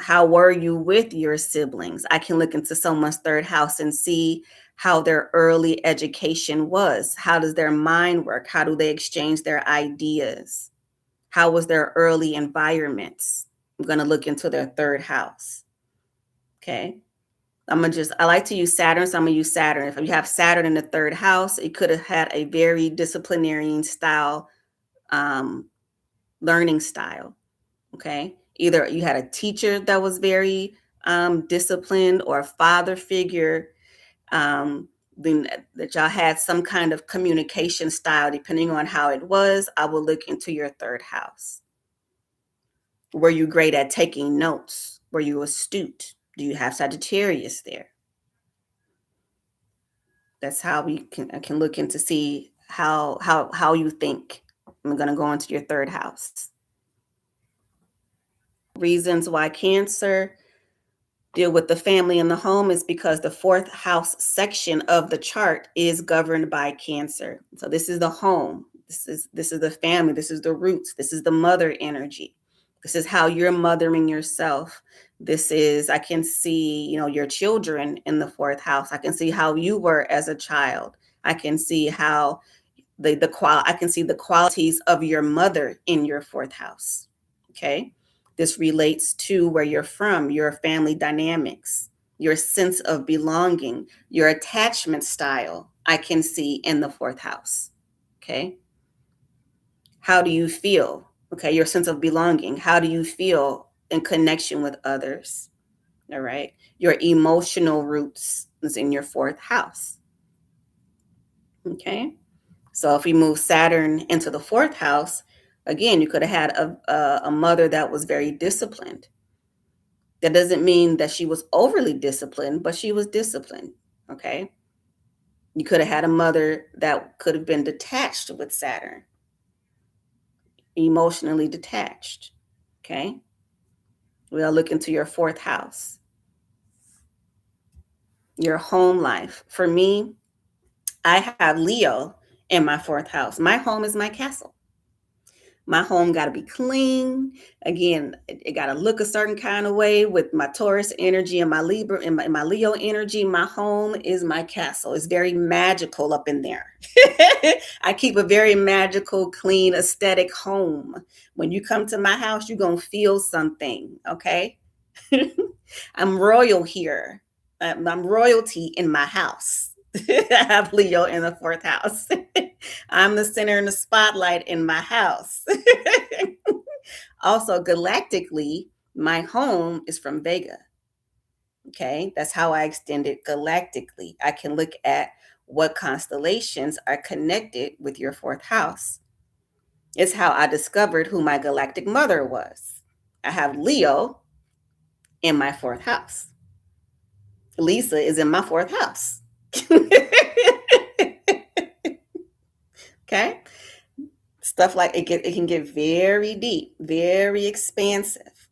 How were you with your siblings? I can look into someone's third house and see how their early education was. How does their mind work? How do they exchange their ideas? How was their early environments? I'm going to look into their third house. Okay. I like to use Saturn, so I'm going to use Saturn. If you have Saturn in the third house, it could have had a very disciplinarian style, learning style. Okay. Either you had a teacher that was very disciplined, or a father figure, then that y'all had some kind of communication style. Depending on how it was, I will look into your third house. Were you great at taking notes? Were you astute? Do you have Sagittarius there? That's how I can look into see how you think. I'm going to go into your third house. Reasons why Cancer deal with the family and the home is because the fourth house section of the chart is governed by Cancer. So this is the home. This is the family. This is the roots. This is the mother energy. This is how you're mothering yourself. This is, I can see, your children in the fourth house. I can see how you were as a child. I can see how I can see the qualities of your mother in your fourth house. Okay. This relates to where you're from, your family dynamics, your sense of belonging, your attachment style, I can see in the fourth house. Okay. How do you feel? Okay. Your sense of belonging. How do you feel in connection with others? All right. Your emotional roots is in your fourth house. Okay. So if we move Saturn into the fourth house, again, you could have had a mother that was very disciplined. That doesn't mean that she was overly disciplined, but she was disciplined. Okay. You could have had a mother that could have been detached with Saturn, emotionally detached. Okay. We'll look into your fourth house, your home life. For me, I have Leo in my fourth house. My home is my castle. My home got to be clean. Again, it got to look a certain kind of way with my Taurus energy and my Libra and my Leo energy. My home is my castle. It's very magical up in there. I keep a very magical, clean, aesthetic home. When you come to my house, you're going to feel something. Okay. I'm royal here. I'm royalty in my house. I have Leo in the fourth house. I'm the center and the spotlight in my house. Also, galactically, my home is from Vega. Okay, that's how I extend it galactically. I can look at what constellations are connected with your fourth house. It's how I discovered who my galactic mother was. I have Leo in my fourth house. Lisa is in my fourth house. Okay. Stuff like it can get very deep, very expansive.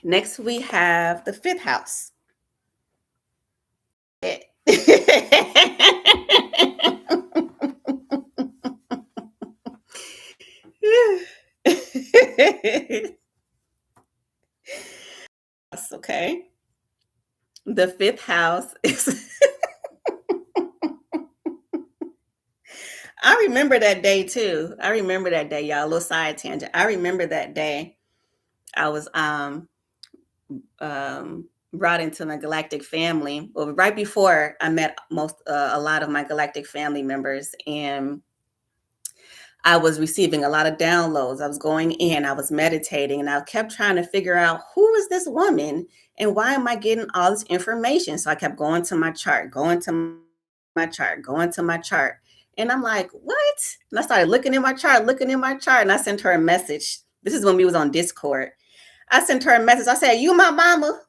Next, we have the fifth house. Okay. The fifth house is. I remember that day too. I remember that day, y'all. A little side tangent. I remember that day. I was brought into my galactic family. Well, right before I met a lot of my galactic family members, and I was receiving a lot of downloads. I was going in, I was meditating, and I kept trying to figure out who is this woman and why am I getting all this information? So I kept going to my chart, going to my chart, going to my chart. And I'm like, what? And I started looking in my chart, looking in my chart, and I sent her a message. This is when we was on Discord. I sent her a message. I said, "You my mama."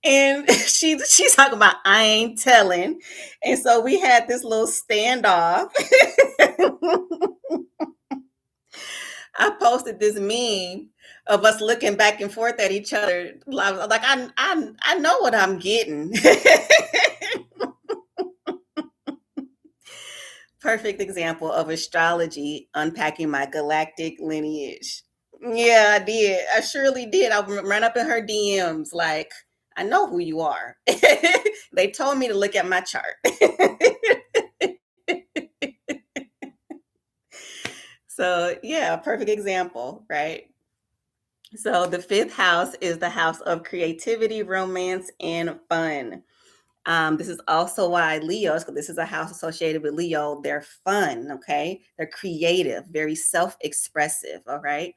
And she's talking about I ain't telling. And so we had this little standoff. I posted this meme of us looking back and forth at each other. Like I know what I'm getting. Perfect example of astrology unpacking my galactic lineage. Yeah, I did. I surely did. I ran up in her DMs like, I know who you are. They told me to look at my chart. So, yeah, perfect example, right? So, the fifth house is the house of creativity, romance, and fun. This is also why Leos, because this is a house associated with Leo, they're fun, okay? They're creative, very self-expressive, all right?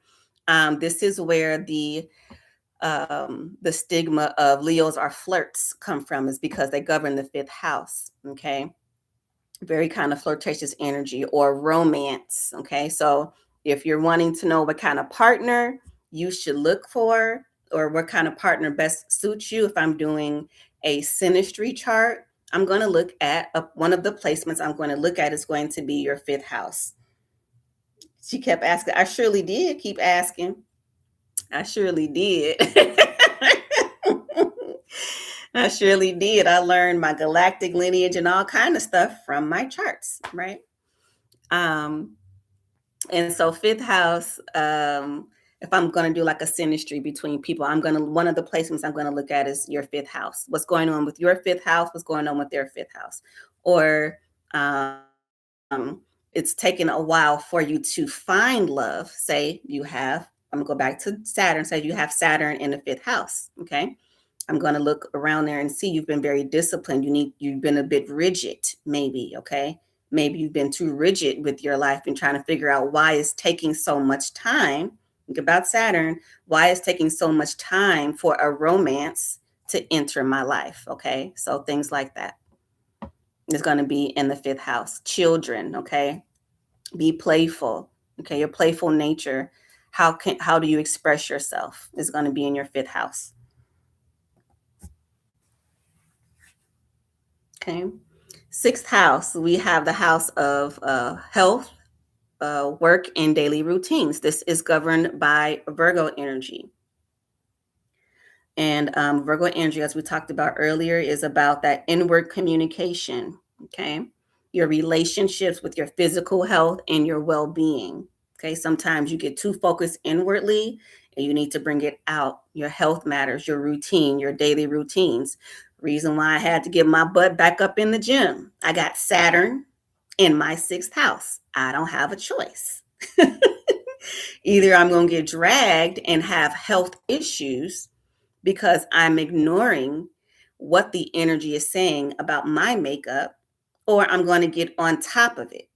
This is where the stigma of Leos are flirts come from, is because they govern the fifth house, okay? Very kind of flirtatious energy or romance, okay? So if you're wanting to know what kind of partner you should look for or what kind of partner best suits you, if I'm doing a synastry chart, I'm going to look at one of the placements I'm going to look at is going to be your fifth house. She kept asking. I surely did keep asking. I surely did. I surely did. I learned my galactic lineage and all kind of stuff from my charts, right? Um, and so fifth house, if I'm going to do like a synastry between people, one of the placements I'm going to look at is your fifth house. What's going on with your fifth house? What's going on with their fifth house? Or um, it's taken a while for you to find love. Say you have, I'm going to go back to Saturn. Say you have Saturn in the fifth house. Okay. I'm going to look around there and see you've been very disciplined. You've been a bit rigid, maybe, okay? Maybe you've been too rigid with your life and trying to figure out why it's taking so much time. Think about Saturn. Why it's taking so much time for a romance to enter my life, okay? So things like that is going to be in the fifth house. Children, okay? Be playful, okay? Your playful nature. How do you express yourself is going to be in your fifth house. Okay. Sixth house, we have the house of health, work, and daily routines. This is governed by Virgo energy. And Virgo energy, as we talked about earlier, is about that inward communication. Okay. Your relationships with your physical health and your well being. Okay. Sometimes you get too focused inwardly and you need to bring it out. Your health matters, your routine, your daily routines. Reason why I had to get my butt back up in the gym. I got Saturn in my sixth house. I don't have a choice. Either I'm going to get dragged and have health issues because I'm ignoring what the energy is saying about my makeup, or I'm going to get on top of it.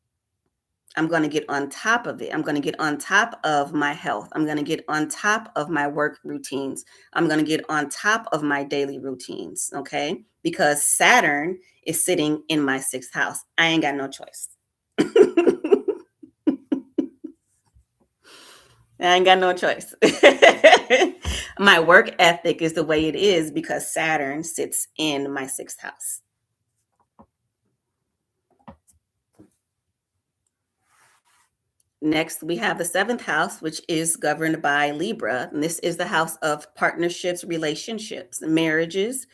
I'm going to get on top of it. I'm going to get on top of my health. I'm going to get on top of my work routines. I'm going to get on top of my daily routines. Okay. Because Saturn is sitting in my sixth house. I ain't got no choice. I ain't got no choice. My work ethic is the way it is because Saturn sits in my sixth house. Next, we have the seventh house, which is governed by Libra. And this is the house of partnerships, relationships, marriages,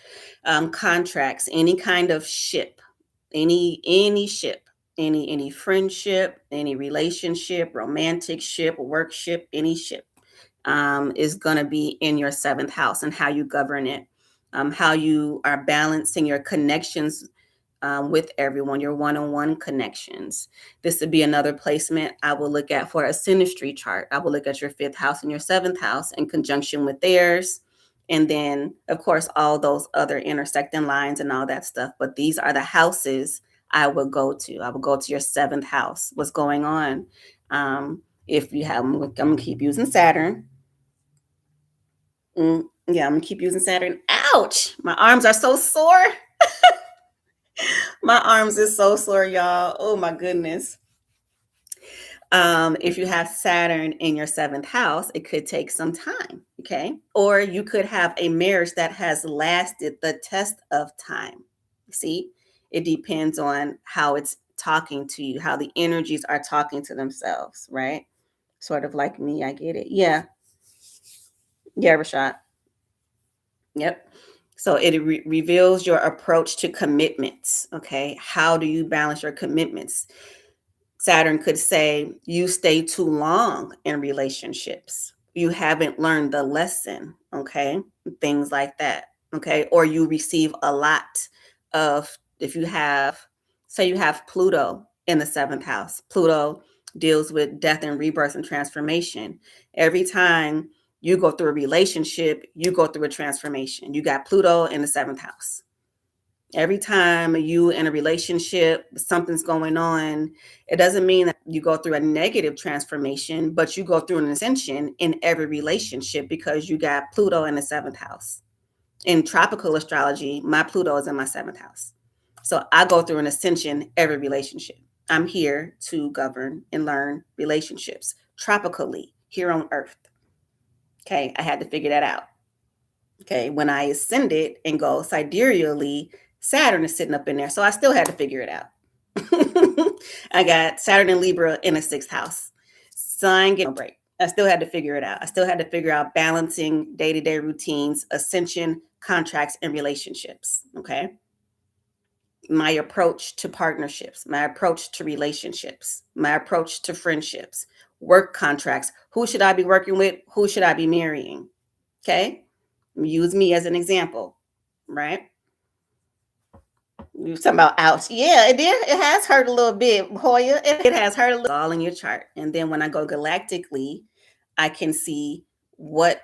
contracts, any kind of ship, any ship, any friendship, any relationship, romantic ship, work ship, any ship. Is going to be in your seventh house and how you govern it, how you are balancing your connections with everyone, your one-on-one connections. This would be another placement I will look at for a synastry chart. I will look at your fifth house and your seventh house in conjunction with theirs. And then, of course, all those other intersecting lines and all that stuff. But these are the houses I will go to. I will go to your seventh house. What's going on? If you have, I'm going to keep using Saturn. Yeah, I'm going to keep using Saturn. Ouch! My arms are so sore. My arms is so sore, y'all. Oh my goodness. If you have Saturn in your seventh house, it could take some time. Okay. Or you could have a marriage that has lasted the test of time. See, it depends on how it's talking to you, how the energies are talking to themselves, right? Sort of like me. I get it. Yeah. Yeah, Rashad. Yep. So it reveals your approach to commitments. Okay. How do you balance your commitments? Saturn could say, you stay too long in relationships. You haven't learned the lesson. Okay. Things like that. Okay. Or you receive a lot of, if you have, say you have Pluto in the seventh house, Pluto deals with death and rebirth and transformation. Every time you go through a relationship, you go through a transformation. You got Pluto in the seventh house. Every time you in a relationship, something's going on, it doesn't mean that you go through a negative transformation, but you go through an ascension in every relationship because you got Pluto in the seventh house. In tropical astrology, my Pluto is in my seventh house. So I go through an ascension every relationship. I'm here to govern and learn relationships tropically here on Earth. Okay, I had to figure that out. Okay, when I ascended and go sidereally, Saturn is sitting up in there. So I still had to figure it out. I got Saturn and Libra in a sixth house. Sign get no break. I still had to figure it out. I still had to figure out balancing day-to-day routines, ascension, contracts, and relationships. Okay. My approach to partnerships, my approach to relationships, my approach to friendships, work contracts. Who should I be working with? Who should I be marrying? Okay. Use me as an example, right? You talking about ouch. Yeah, it did. It has hurt a little bit, Hoya. It has hurt a little. All in your chart. And then when I go galactically, I can see what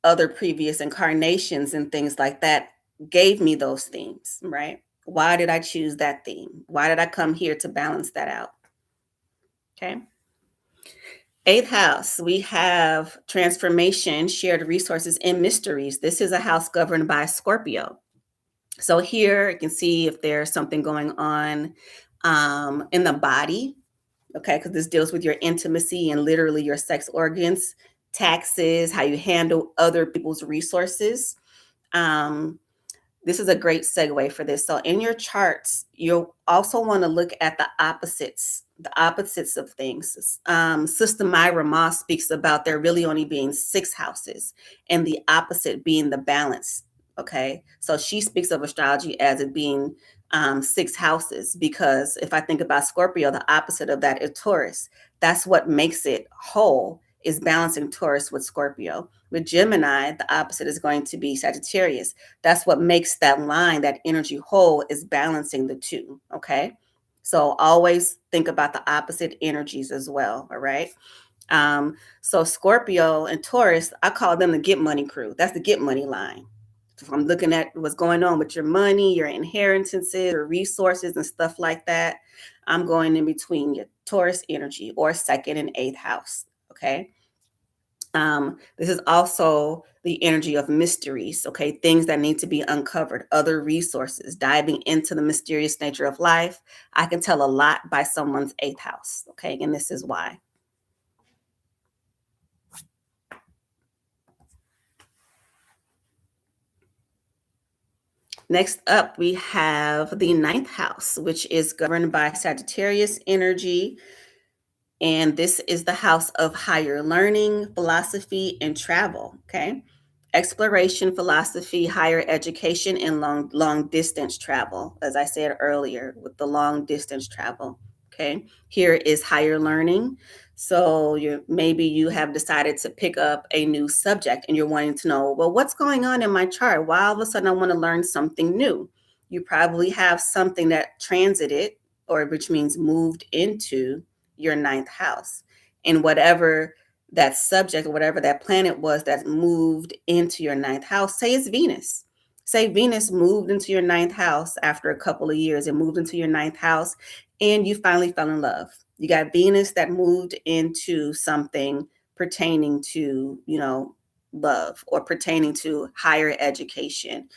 other previous incarnations and things like that gave me those themes, right? Why did I choose that theme? Why did I come here to balance that out? Okay. Eighth house, we have transformation, shared resources, and mysteries. This is a house governed by Scorpio. So here you can see if there's something going on in the body, okay, because this deals with your intimacy and literally your sex organs, taxes, how you handle other people's resources. Um, this is a great segue for this. So in your charts, you'll also want to look at the opposites of things. Sister Myra Moss speaks about there really only being six houses and the opposite being the balance. Okay. So she speaks of astrology as it being six houses, because if I think about Scorpio, the opposite of that is Taurus. That's what makes it whole, is balancing Taurus with Scorpio. With Gemini, the opposite is going to be Sagittarius. That's what makes that line, that energy whole, is balancing the two. Okay. So always think about the opposite energies as well. All right. So Scorpio and Taurus, I call them the get money crew. That's the get money line. So if I'm looking at what's going on with your money, your inheritances, your resources, and stuff like that, I'm going in between your Taurus energy or second and eighth house. Okay. This is also the energy of mysteries, okay? Things that need to be uncovered, other resources, diving into the mysterious nature of life. I can tell a lot by someone's eighth house, okay? And this is why. Next up, we have the ninth house, which is governed by Sagittarius energy. And this is the house of higher learning, philosophy, and travel. Okay. Exploration, philosophy, higher education, and long distance travel. As I said earlier, with the long distance travel. Okay. Here is higher learning. So maybe you have decided to pick up a new subject and you're wanting to know, well, what's going on in my chart? Why all of a sudden I want to learn something new? You probably have something that transited, or which means moved into your ninth house. And whatever that subject or whatever that planet was that moved into your ninth house, say it's Venus. Say Venus moved into your ninth house after a couple of years and moved into your ninth house, and you finally fell in love. You got Venus that moved into something pertaining to, love, or pertaining to higher education.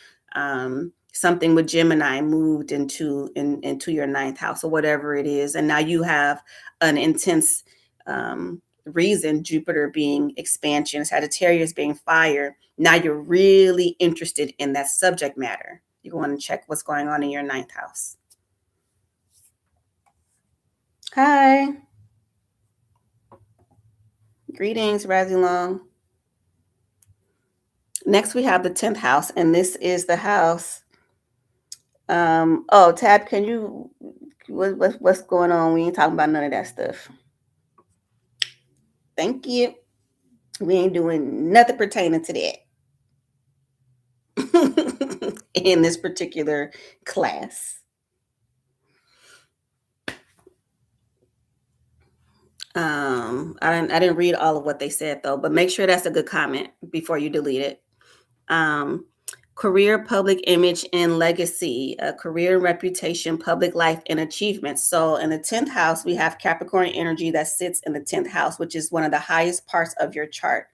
Something with Gemini moved into your ninth house or whatever it is, and now you have an intense reason. Jupiter being expansion, Sagittarius being fire. Now you're really interested in that subject matter. You want to check what's going on in your ninth house. Hi, greetings, Razzie Long. Next, we have the 10th house, and this is the house. Oh, Tab, can you, what's going on? We ain't talking about none of that stuff. Thank you. We ain't doing nothing pertaining to that in this particular class. I didn't read all of what they said though, but make sure that's a good comment before you delete it. Um, Career, public image, and legacy, career and reputation, public life, and achievement. So in the 10th house, we have Capricorn energy that sits in the 10th house, which is one of the highest parts of your chart.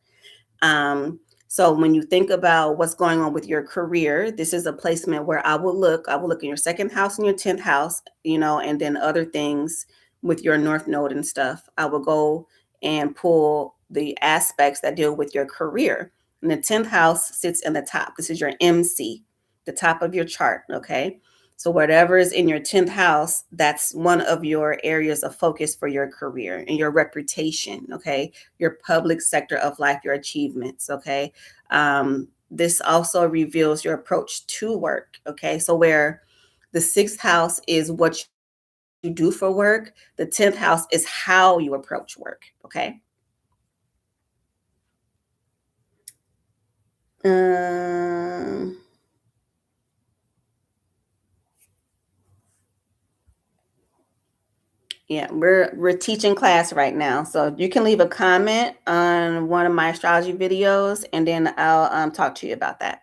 So when you think about what's going on with your career, this is a placement where I will look in your second house and your 10th house, and then other things with your north node and stuff. I will go and pull the aspects that deal with your career. And the 10th house sits in the top. This is your MC, the top of your chart. Okay. So whatever is in your 10th house, that's one of your areas of focus for your career and your reputation. Okay. Your public sector of life, your achievements. Okay. This also reveals your approach to work. Okay. So where the sixth house is what you do for work, the 10th house is how you approach work. Okay. Um, Yeah, we're teaching class right now, so you can leave a comment on one of my astrology videos, and then I'll talk to you about that.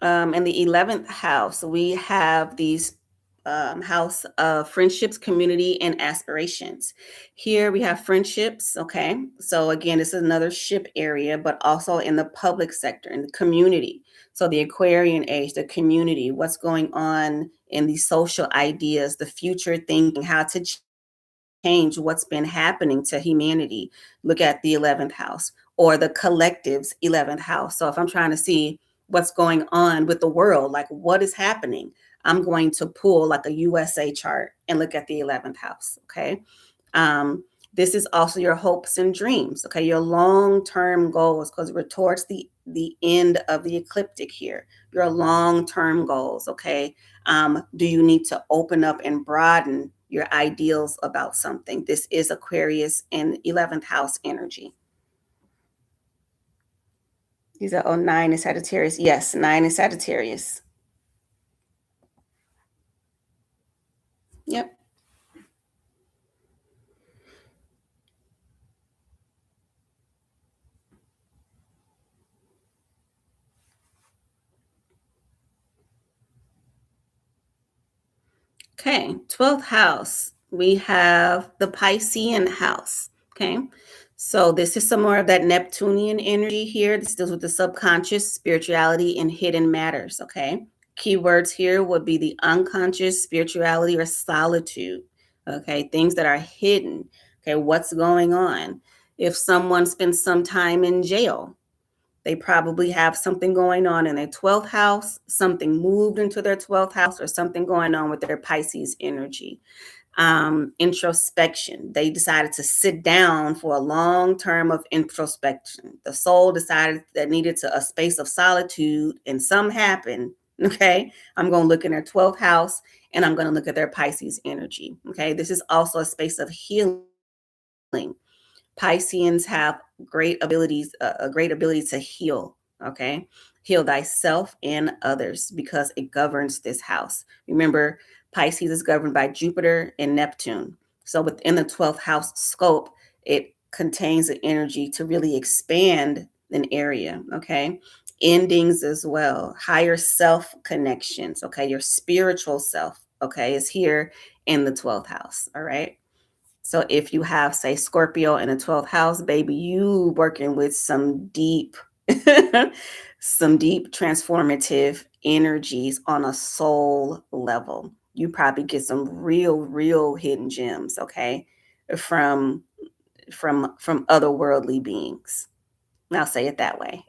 In the 11th house, we have these house of friendships, community, and aspirations. Here we have friendships. Okay. So, again, this is another ship area, but also in the public sector, in the community. So, the Aquarian age, the community, what's going on in the social ideas, the future thinking, how to change what's been happening to humanity. Look at the 11th house or the collective's 11th house. So if I'm trying to see what's going on with the world, like what is happening, I'm going to pull like a USA chart and look at the 11th house. Okay. Um, this is also your hopes and dreams. Okay. Your long-term goals, because we're towards the end of the ecliptic here. Your long-term goals. Okay. Do you need to open up and broaden your ideals about something? This is Aquarius and 11th house energy. These are, oh, nine is Sagittarius. Yes, nine is Sagittarius. Yep. Okay, 12th house, we have the Piscean house. Okay, so this is some more of that Neptunian energy here. This deals with the subconscious, spirituality, and hidden matters. Okay, keywords here would be the unconscious, spirituality, or solitude. Okay, things that are hidden. Okay, what's going on? If someone spends some time in jail, they probably have something going on in their 12th house, something moved into their 12th house, or something going on with their Pisces energy. Introspection. They decided to sit down for a long term of introspection. The soul decided that needed a space of solitude, and some happened. Okay. I'm going to look in their 12th house and I'm going to look at their Pisces energy. Okay. This is also a space of healing. Pisceans have a great ability to heal. Okay. Heal thyself and others because it governs this house. Remember, Pisces is governed by Jupiter and Neptune. So within the 12th house scope, it contains the energy to really expand an area. Okay. Endings as well, higher self connections. Okay. Your spiritual self, okay, is here in the 12th house. All right. So if you have, say, Scorpio in the 12th house, baby, you working with some deep, some deep transformative energies on a soul level. You probably get some real hidden gems, okay, from from otherworldly beings. I'll say it that way.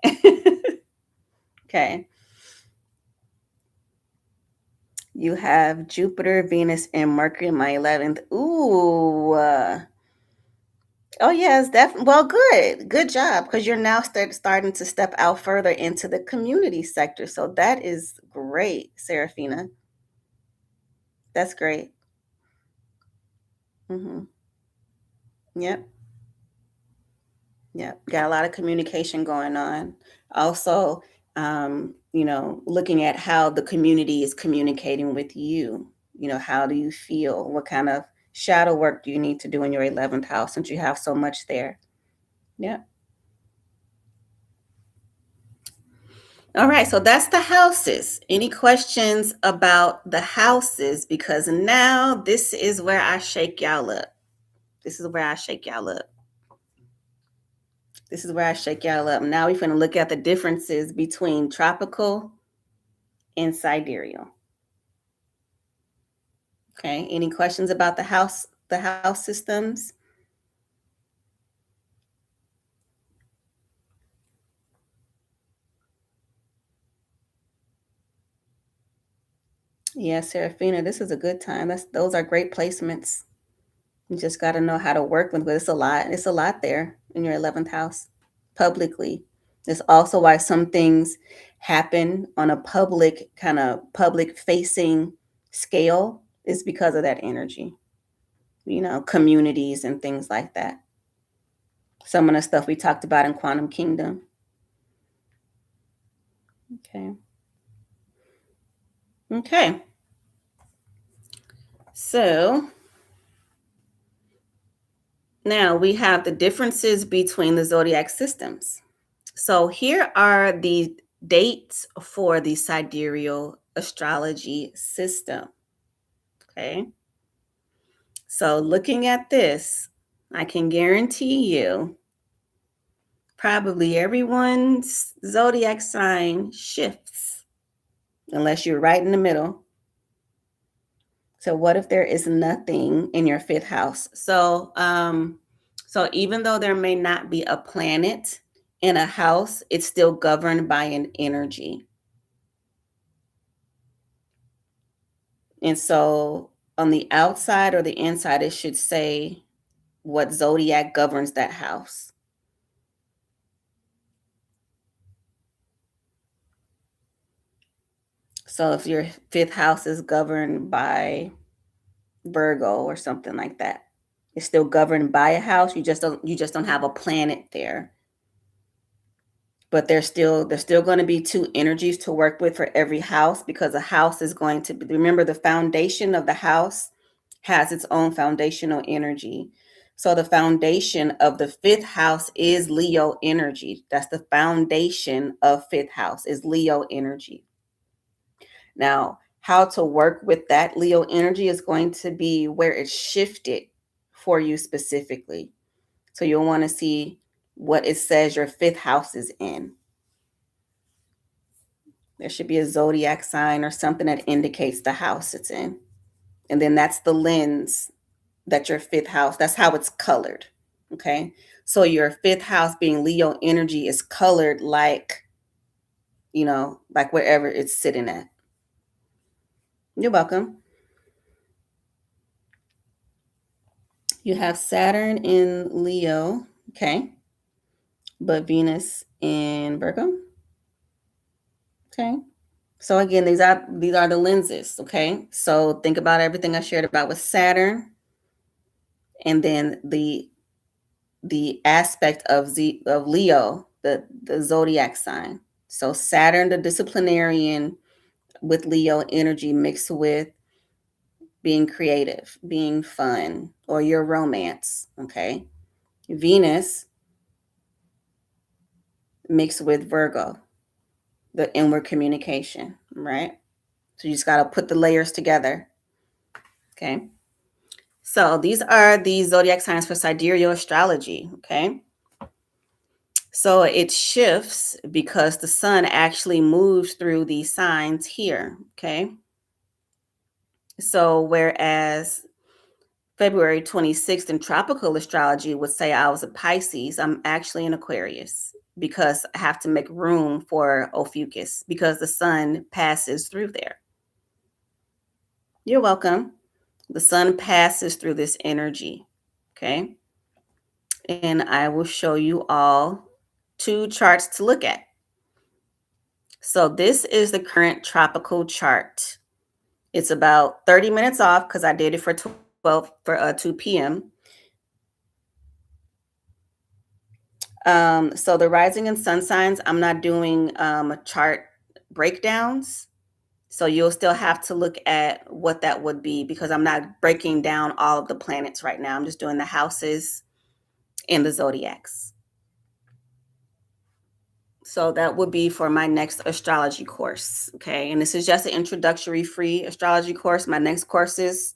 Okay. You have Jupiter, Venus, and Mercury in my 11th. Ooh. Oh, yes, definitely. Well, good. Good job, because you're now starting to step out further into the community sector. So that is great, Serafina. That's great. Hmm. Yep. Yep. Got a lot of communication going on. Also, looking at how the community is communicating with you. How do you feel? What kind of shadow work do you need to do in your 11th house since you have so much there? Yeah. All right, so that's the houses. Any questions about the houses? Because now this is where I shake y'all up. This is where I shake y'all up. This is where I shake y'all up. Now we're going to look at the differences between tropical and sidereal. Okay, any questions about the house systems? Yeah, Serafina, this is a good time. Those are great placements. You just got to know how to work with it. It's a lot. It's a lot there in your 11th house publicly. It's also why some things happen on a public facing scale is because of that energy, communities and things like that. Some of the stuff we talked about in Quantum Kingdom. Okay. Okay. So now we have the differences between the zodiac systems. So here are the dates for the sidereal astrology system. Okay. So looking at this, I can guarantee you probably everyone's zodiac sign shifts unless you're right in the middle. So what if there is nothing in your fifth house? So even though there may not be a planet in a house, it's still governed by an energy. And so on the outside or the inside, it should say what zodiac governs that house. So if your fifth house is governed by Virgo or something like that, it's still governed by a house. You just don't have a planet there. But there's still going to be two energies to work with for every house because a house is going to be, remember, the foundation of the house has its own foundational energy. So the foundation of the fifth house is Leo energy. That's the foundation of fifth house is Leo energy. Now, how to work with that Leo energy is going to be where it's shifted for you specifically. So you'll want to see what it says your fifth house is in. There should be a zodiac sign or something that indicates the house it's in. And then that's the lens that your fifth house, that's how it's colored. Okay. So your fifth house being Leo energy is colored like wherever it's sitting at. You're welcome. You have Saturn in Leo. Okay. But Venus in Virgo. Okay. So again, these are the lenses. Okay. So think about everything I shared about with Saturn and then the aspect of Leo, the zodiac sign. So Saturn, the disciplinarian, with Leo energy mixed with being creative, being fun, or your romance. Okay, Venus mixed with Virgo, the inward communication. Right. So you just got to put the layers together. Okay. So these are the zodiac signs for sidereal astrology. Okay. So it shifts because the sun actually moves through these signs here. Okay. So whereas February 26th in tropical astrology would say I was a Pisces, I'm actually an Aquarius because I have to make room for Ophiuchus because the sun passes through there. You're welcome. The sun passes through this energy. Okay. And I will show you all two charts to look at. So this is the current tropical chart. It's about 30 minutes off because I did it for 2 p.m. So the rising and sun signs, I'm not doing chart breakdowns. So you'll still have to look at what that would be because I'm not breaking down all of the planets right now. I'm just doing the houses and the zodiacs. So that would be for my next astrology course. Okay. And this is just an introductory free astrology course. My next courses,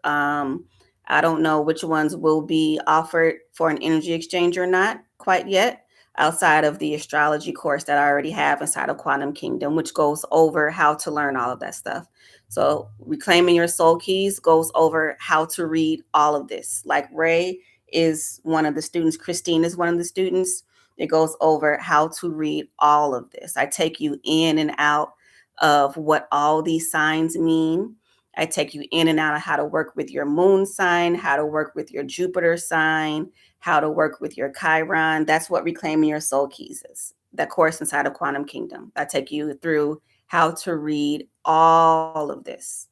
um, I don't know which ones will be offered for an energy exchange or not quite yet, outside of the astrology course that I already have inside of Quantum Kingdom, which goes over how to learn all of that stuff. So, Reclaiming Your Soul Keys goes over how to read all of this. Like Ray is one of the students, Christine is one of the students. It goes over how to read all of this. I take you in and out of what all these signs mean. I take you in and out of how to work with your moon sign, how to work with your Jupiter sign, how to work with your Chiron. That's what Reclaiming Your Soul Keys is. That course inside of Quantum Kingdom. I take you through how to read all of this.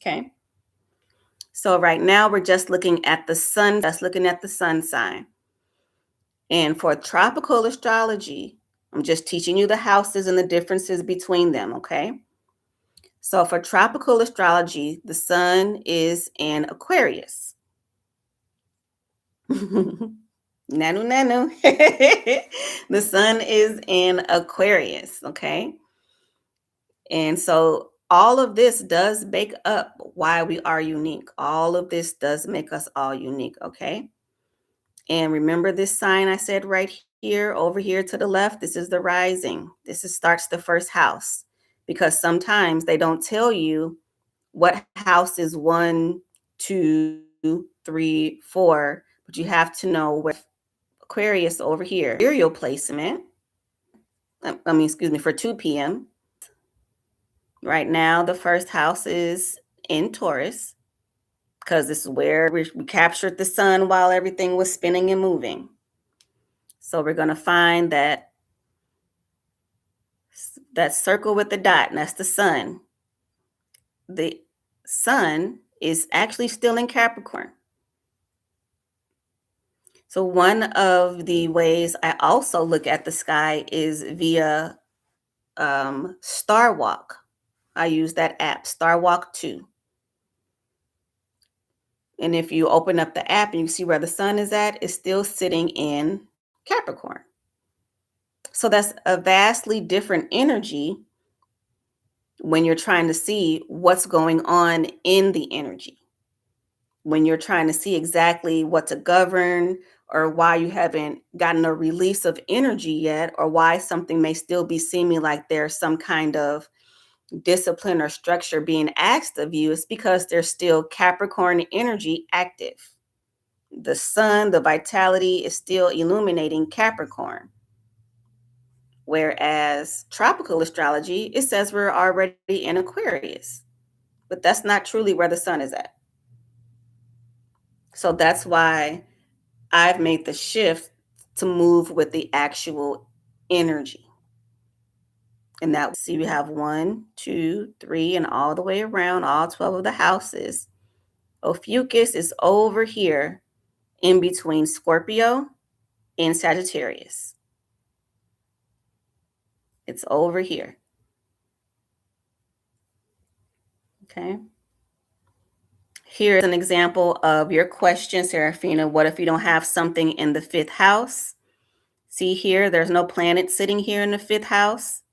Okay. So right now we're just looking at the sun, sign. And for tropical astrology, I'm just teaching you the houses and the differences between them. Okay. So for tropical astrology, the sun is in Aquarius. Nanu nanu. The sun is in Aquarius, okay? And so all of this does make up why we are unique. All of this does make us all unique, okay? And remember this sign I said right here, over here to the left? This is the rising. Starts the first house, because sometimes they don't tell you what house is one, two, three, four, but you have to know where Aquarius over here, Sidereal placement. Excuse me, for 2 p.m. Right now, the first house is in Taurus, because this is where we captured the sun while everything was spinning and moving. So we're going to find that circle with the dot, and that's the sun. The sun is actually still in Capricorn. So one of the ways I also look at the sky is via Star Walk. I use that app, Star Walk 2. And if you open up the app and you see where the sun is at, it's still sitting in Capricorn. So that's a vastly different energy when you're trying to see what's going on in the energy. When you're trying to see exactly what to govern, or why you haven't gotten a release of energy yet, or why something may still be seeming like there's some kind of discipline or structure being asked of you, is because there's still Capricorn energy active. The sun, the vitality is still illuminating Capricorn. Whereas tropical astrology, it says we're already in Aquarius, but that's not truly where the sun is at. So that's why I've made the shift to move with the actual energy. And that, see, we have 1, 2, 3, and all the way around, all 12 of the houses. Ophiuchus is over here in between Scorpio and Sagittarius. It's over here. Okay. Here's an example of your question, Serafina. What if you don't have something in the 5th house? See here, there's no planet sitting here in the 5th house.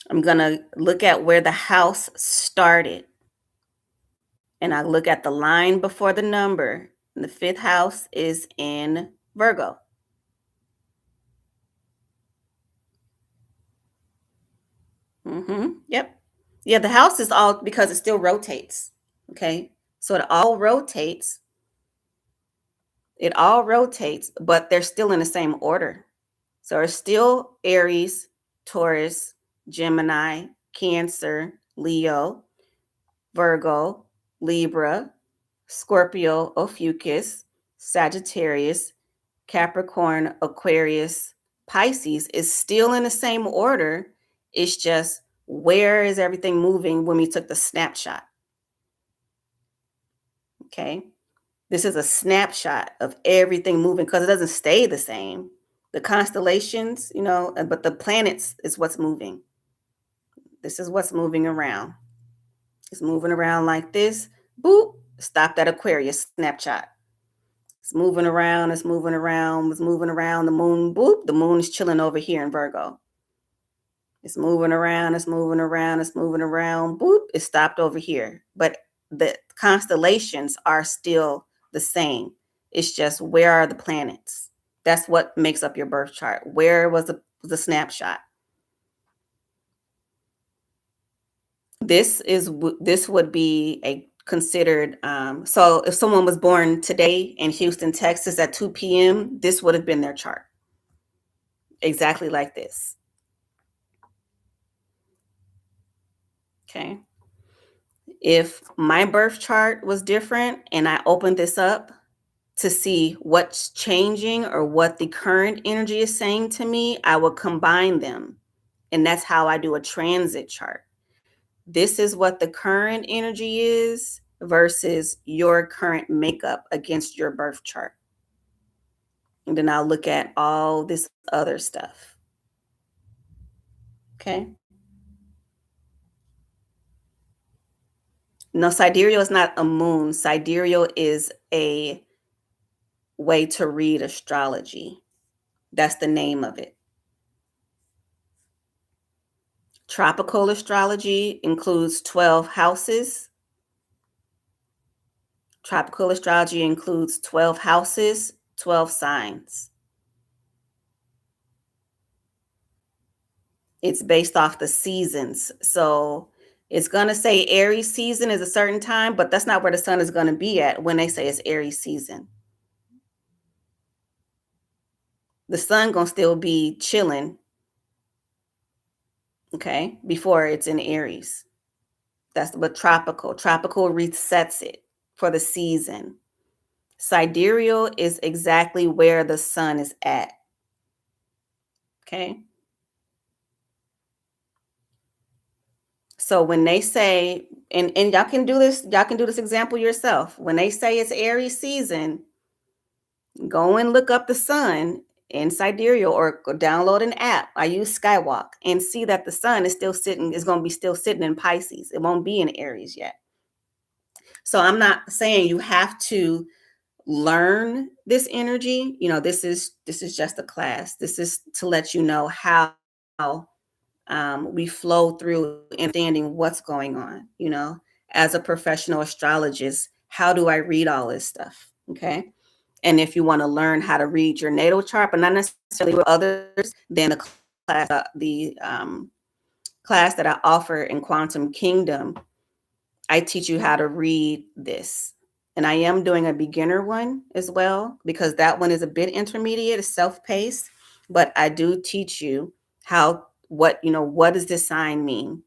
I'm going to look at where the house started. And I look at the line before the number. And the 5th house is in Virgo. Yep. Yeah, the house is all, because it still rotates. Okay. So it all rotates. But they're still in the same order. So it's still Aries, Taurus, Gemini, Cancer, Leo, Virgo, Libra, Scorpio, Ophiuchus, Sagittarius, Capricorn, Aquarius, Pisces is still in the same order. It's just, where is everything moving when we took the snapshot? Okay. This is a snapshot of everything moving, because it doesn't stay the same. The constellations, but the planets is what's moving. This is what's moving around. It's moving around like this. Boop. Stop that Aquarius snapshot. It's moving around. It's moving around. It's moving around. The moon, boop. The moon is chilling over here in Virgo. It's moving around. It's moving around. It's moving around. Boop. It stopped over here. But the constellations are still the same. It's just, where are the planets? That's what makes up your birth chart. Where was the snapshot? This would be a considered, so if someone was born today in Houston, Texas at 2 p.m., this would have been their chart. Exactly like this. Okay. If my birth chart was different and I opened this up to see what's changing or what the current energy is saying to me, I would combine them. And that's how I do a transit chart. This is what the current energy is versus your current makeup against your birth chart. And then I'll look at all this other stuff. Okay. No, sidereal is not a moon. Sidereal is a way to read astrology. That's the name of it. Tropical astrology includes 12 houses. Tropical astrology includes 12 houses, 12 signs. It's based off the seasons. So it's going to say Aries season is a certain time, but that's not where the sun is going to be at when they say it's Aries season. The sun going to still be chilling, okay, before it's in Aries. That's what tropical. Tropical resets it for the season. Sidereal is exactly where the sun is at. Okay. So when they say, and y'all can do this example yourself. When they say it's Aries season, go and look up the sun in Sidereal or go download an app. I use Skywalk and see that the sun is still sitting, is going to be still sitting in Pisces. It won't be in Aries yet. So I'm not saying you have to learn this energy. This is just a class. This is to let you know how we flow through understanding what's going on. As a professional astrologist, how do I read all this stuff? Okay. And if you want to learn how to read your natal chart, but not necessarily with others, then the class that I offer in Quantum Kingdom, I teach you how to read this. And I am doing a beginner one as well, because that one is a bit intermediate, it's self-paced, but I do teach you what does this sign mean?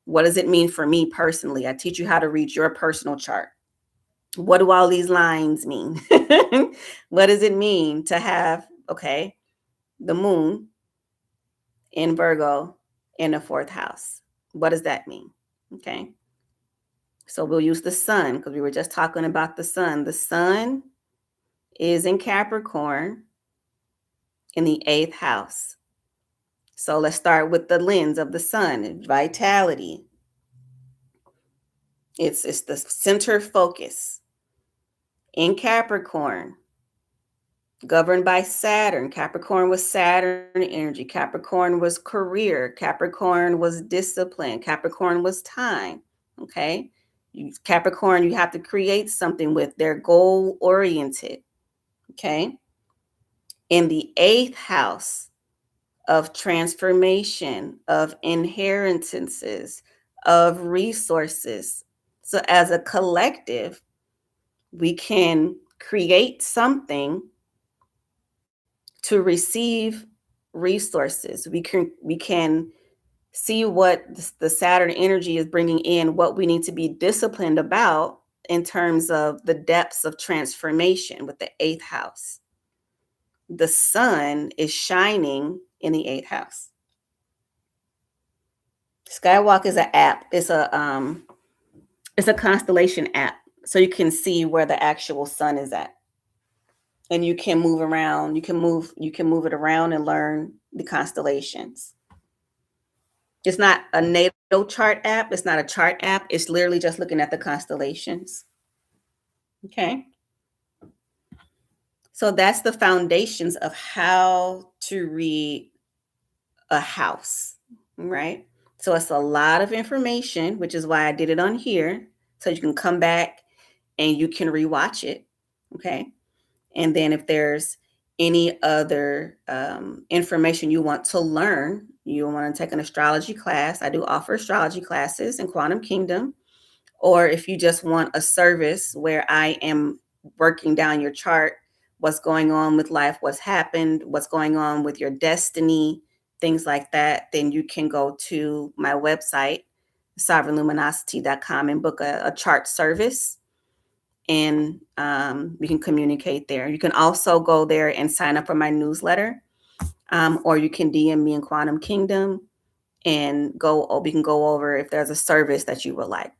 What does it mean for me personally? I teach you how to read your personal chart. What do all these lines mean? What does it mean to have, okay, the moon in Virgo in the fourth house? What does that mean? Okay. So we'll use the sun because we were just talking about the sun. The sun is in Capricorn in the eighth house. So let's start with the lens of the sun, vitality. It's the center focus in Capricorn, governed by Saturn. Capricorn was Saturn energy. Capricorn was career. Capricorn was discipline. Capricorn was time. Okay. Capricorn, you have to create something with. They're goal oriented. Okay. In the eighth house of transformation, of inheritances, of resources. So as a collective, we can create something to receive resources. We can see what the Saturn energy is bringing in, what we need to be disciplined about in terms of the depths of transformation with the eighth house. The sun is shining in the eighth house. Skywalk is an app. It's a constellation app, so you can see where the actual sun is at, and you can move around. You can move it around and learn the constellations. It's not a natal chart app. It's not a chart app. It's literally just looking at the constellations. Okay. So that's the foundations of how to read a house, right? So it's a lot of information, which is why I did it on here. So you can come back and you can rewatch it. Okay. And then if there's any other information you want to learn, you want to take an astrology class, I do offer astrology classes in Quantum Kingdom. Or if you just want a service where I am working down your chart, what's going on with life, what's happened, what's going on with your destiny, things like that, then you can go to my website, sovereignluminosity.com, and book a chart service. And we can communicate there. You can also go there and sign up for my newsletter, or you can DM me in Quantum Kingdom and we can go over if there's a service that you would like.